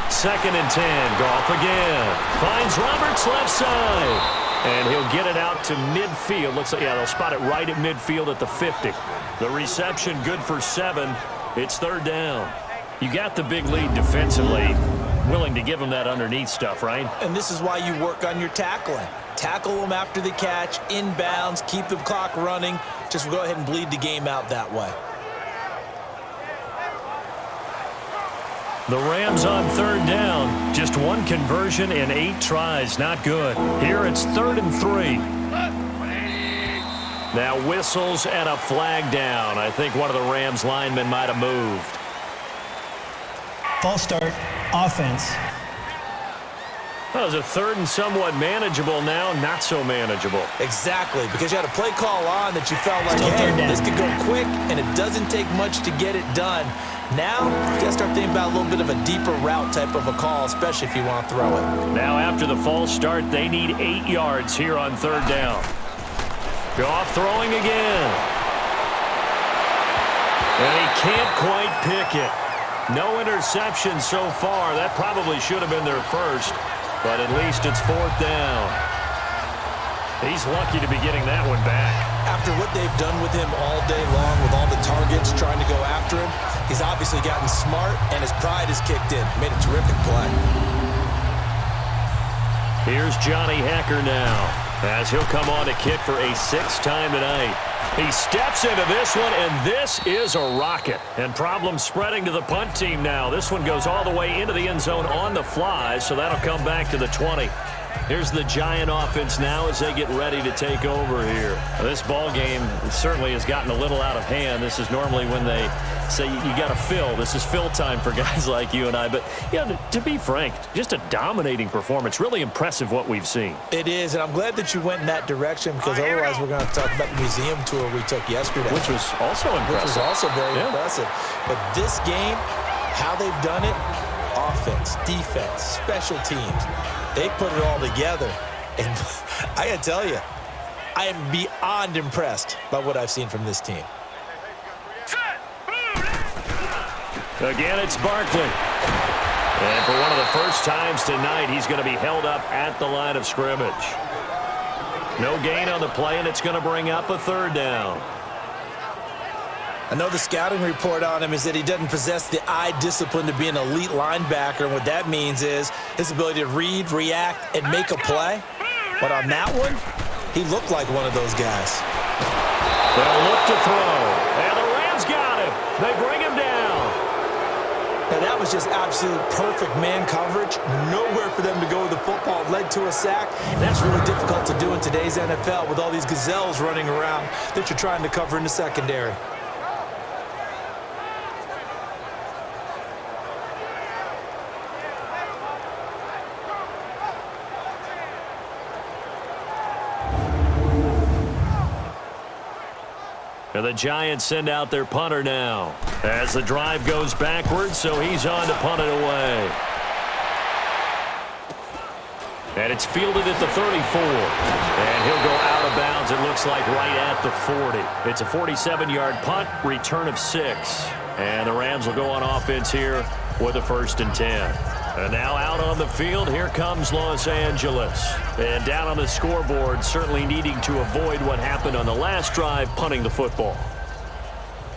Second and 10. Goff again. Finds Roberts left side. And he'll get it out to midfield. Looks like, yeah, they'll spot it right at midfield at the 50. The reception good for 7. It's third down. You got the big lead defensively. willing to give him that underneath stuff, right? And this is why you work on your tackling. Tackle them after the catch, inbounds, keep the clock running. Just go ahead and bleed the game out that way. The Rams on third down. Just one conversion in 8 tries. Not good. Here it's 3rd and 3. Now whistles and a flag down. I think one of the Rams linemen might have moved. False start, offense. That was a 3rd and somewhat manageable, now not so manageable. Exactly, because you had a play call on that you felt like, hey, this could go quick, and it doesn't take much to get it done. Now, you got to start thinking about a little bit of a deeper route type of a call, especially if you want to throw it. Now, after the false start, they need 8 yards here on 3rd down. Goff throwing again. And he can't quite pick it. No interception so far. That probably should have been their first. But at least it's 4th down. He's lucky to be getting that one back. After what they've done with him all day long, with all the targets trying to go after him, he's obviously gotten smart, and his pride has kicked in. Made a terrific play. Here's Johnny Hacker now, as he'll come on to kick for a 6th time tonight. He steps into this one, and this is a rocket. And problems spreading to the punt team now. This one goes all the way into the end zone on the fly, so that'll come back to the 20. Here's the Giant offense now as they get ready to take over here. This ball game certainly has gotten a little out of hand. This is normally when they say you got to fill. This is fill time for guys like you and I. But, you know, to be frank, just a dominating performance. Really impressive what we've seen. It is, and I'm glad that you went in that direction, because otherwise we're going to talk about the museum tour we took yesterday. Which was also impressive. Which was also very impressive. But this game, how they've done it, offense, defense, special teams, they put it all together. And I got to tell you, I am beyond impressed by what I've seen from this team. Again, it's Barkley. And for one of the first times tonight, he's going to be held up at the line of scrimmage. No gain on the play, and it's going to bring up a 3rd down. I know the scouting report on him is that he doesn't possess the eye discipline to be an elite linebacker, and what that means is his ability to read, react, and make a play. But on that one, he looked like one of those guys. They'll look to throw, and the Rams got him. They bring him down. Now, that was just absolute perfect man coverage. Nowhere for them to go with the football. It led to a sack. That's really difficult to do in today's NFL with all these gazelles running around that you're trying to cover in the secondary. And the Giants send out their punter now as the drive goes backwards, so he's on to punt it away. And it's fielded at the 34. And he'll go out of bounds, it looks like, right at the 40. It's a 47-yard punt, return of 6. And the Rams will go on offense here with a 1st and 10. And now out on the field, here comes Los Angeles. And down on the scoreboard, certainly needing to avoid what happened on the last drive, punting the football.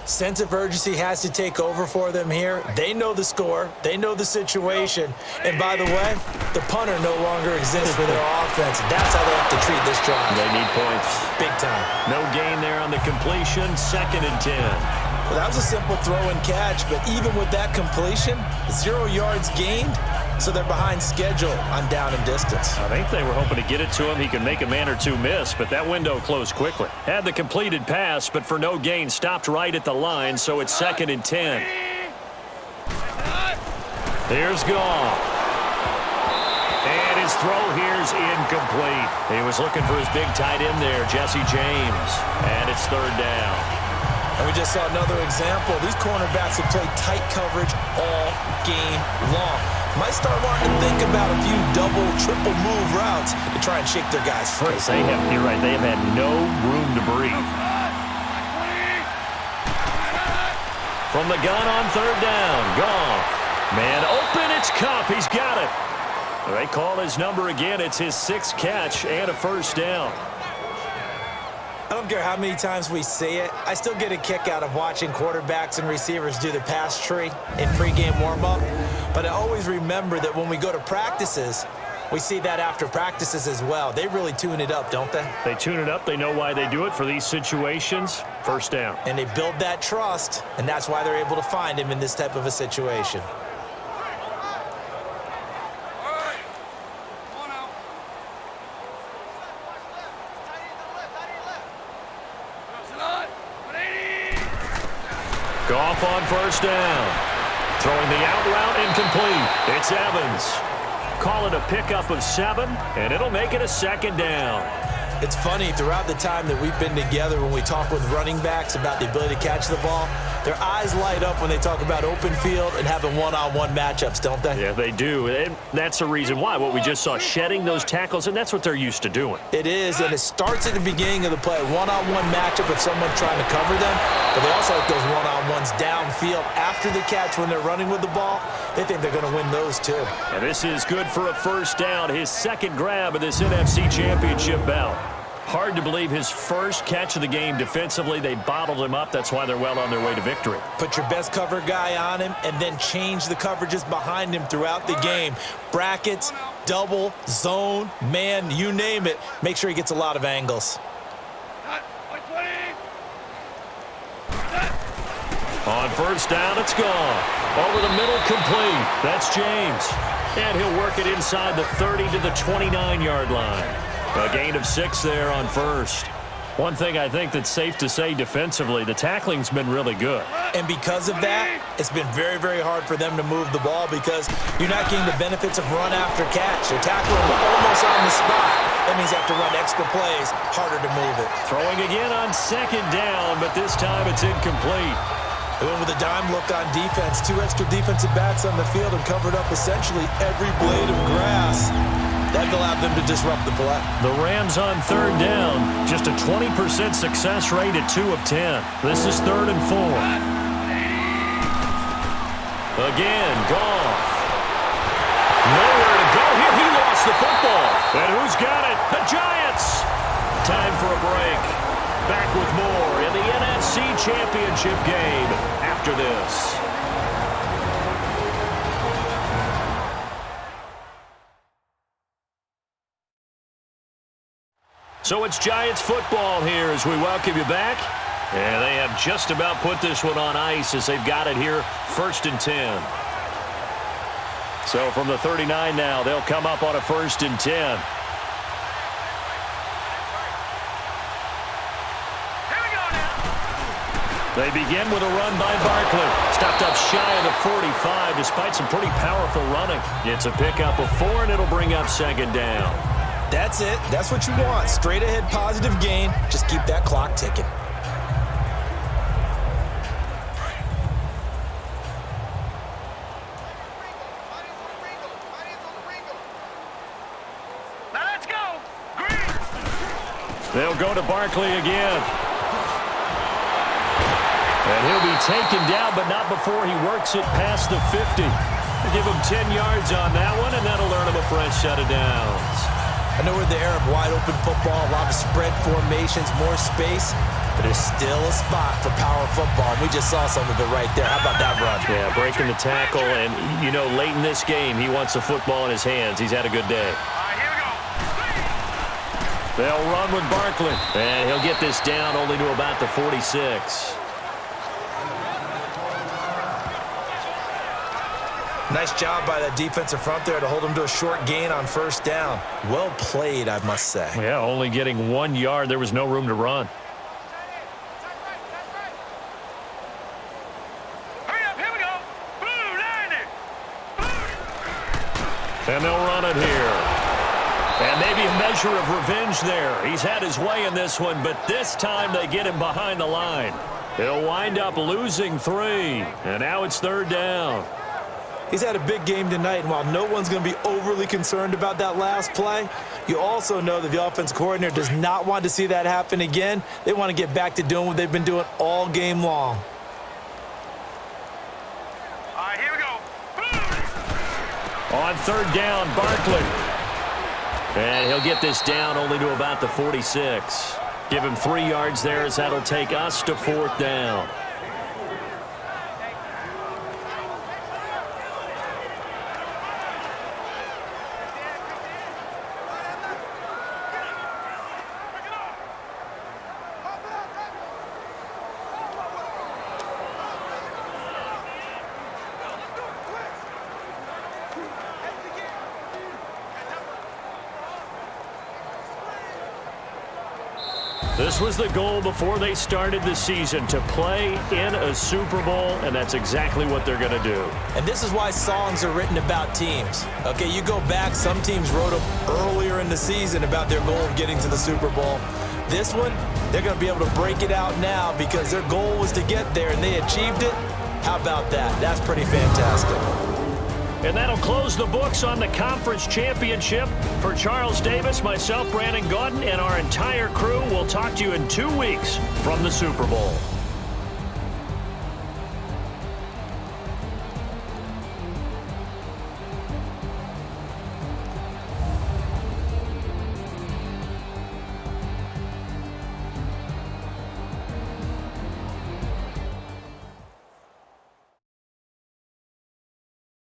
Sense of urgency has to take over for them here. They know the score. They know the situation. And by the way, the punter no longer exists for their offense. That's how they have to treat this drive. They need points. Big time. No gain there on the completion. 2nd and 10. Well, that was a simple throw and catch, but even with that completion, 0 yards gained, so they're behind schedule on down and distance. I think they were hoping to get it to him. He could make a man or two miss, but that window closed quickly. Had the completed pass, but for no gain, stopped right at the line, so it's 2nd and 10. Here's Goff. And his throw here's incomplete. He was looking for his big tight end there, Jesse James. And it's 3rd down. And we just saw another example. These cornerbacks have played tight coverage all game long. Might start wanting to think about a few double, triple move routes to try and shake their guys free. You're right. They have had no room to breathe. From the gun on 3rd down, Goff. Man open, it's Kupp. He's got it. They call his number again. It's his 6th catch and a 1st down. I don't care how many times we see it. I still get a kick out of watching quarterbacks and receivers do the pass tree in pregame warm-up. But I always remember that when we go to practices, we see that after practices as well. They really tune it up, don't they? They tune it up. They know why they do it for these situations. First down. And they build that trust, and that's why they're able to find him in this type of a situation. Goff on first down. Throwing the out route incomplete. It's Evans. Call it a pickup of 7, and it'll make it a second down. It's funny, throughout the time that we've been together, when we talk with running backs about the ability to catch the ball, their eyes light up when they talk about open field and having one-on-one matchups, don't they? Yeah, they do. And that's the reason why. What we just saw, shedding those tackles, and that's what they're used to doing. It is, and it starts at the beginning of the play. One-on-one matchup if someone's trying to cover them, but they also like those one-on-ones downfield after the catch when they're running with the ball. They think they're going to win those, too. And this is good for a first down, his second grab of this NFC Championship bout. Hard to believe his first catch of the game defensively. They bottled him up. That's why they're well on their way to victory. Put your best cover guy on him and then change the coverages behind him throughout the game. Brackets, double, zone, man, you name it. Make sure he gets a lot of angles. On first down, it's gone. Over the middle, complete. That's James. And he'll work it inside the 30 to the 29-yard line. A gain of 6 there on first. One thing I think that's safe to say defensively, the tackling's been really good. And because of that, it's been very, very hard for them to move the ball because you're not getting the benefits of run after catch. They're tackling almost on the spot. That means you have to run extra plays, harder to move it. Throwing again on second down, but this time it's incomplete. They went with a dime look on defense. 2 extra defensive backs on the field and covered up essentially every blade of grass. That allowed them to disrupt the play. The Rams on third down. Just a 20% success rate at 2 of 10. This is 3rd and 4. Again, Goff. Nowhere to go here. He lost the football. And who's got it? The Giants. Time for a break. Back with more in the NFC Championship game after this. So it's Giants football here as we welcome you back. And they have just about put this one on ice as they've got it here, 1st and 10. So from the 39 now, they'll come up on a 1st and 10. They begin with a run by Barkley. Stopped up shy of the 45 despite some pretty powerful running. It's a pickup of 4, and it'll bring up 2nd down. That's it. That's what you want. Straight ahead positive gain. Just keep that clock ticking. Now let's go. Green. They'll go to Barkley again. And he'll be taken down, but not before he works it past the 50. They'll give him 10 yards on that one, and that'll earn him a fresh set of downs. I know we're in the era of wide-open football, a lot of spread formations, more space, but there's still a spot for power football. We just saw some of it right there. How about that run? Yeah, breaking the tackle, and, you know, late in this game, he wants the football in his hands. He's had a good day. All right, here we go. They'll run with Barkley, and he'll get this down only to about the 46. Nice job by that defensive front there to hold him to a short gain on 1st down. Well played, I must say. Yeah, only getting 1 yard. There was no room to run. Hurry up, here we go. Blue, line it. And they'll run it here. And maybe a measure of revenge there. He's had his way in this one, but this time they get him behind the line. He'll wind up losing 3. And now it's 3rd down. He's had a big game tonight, and while no one's going to be overly concerned about that last play, you also know that the offense coordinator does not want to see that happen again. They want to get back to doing what they've been doing all game long. All right, here we go. On 3rd down, Barkley. And he'll get this down only to about the 46. Give him 3 yards there as that'll take us to 4th down. This was the goal before they started the season, to play in a Super Bowl, and that's exactly what they're going to do. And this is why songs are written about teams. Okay, you go back, some teams wrote them earlier in the season about their goal of getting to the Super Bowl. This one, they're going to be able to break it out now because their goal was to get there, and they achieved it. How about that? That's pretty fantastic. And that'll close the books on the conference championship. For Charles Davis, myself, Brandon Gaudin, and our entire crew, we'll talk to you in 2 weeks from the Super Bowl.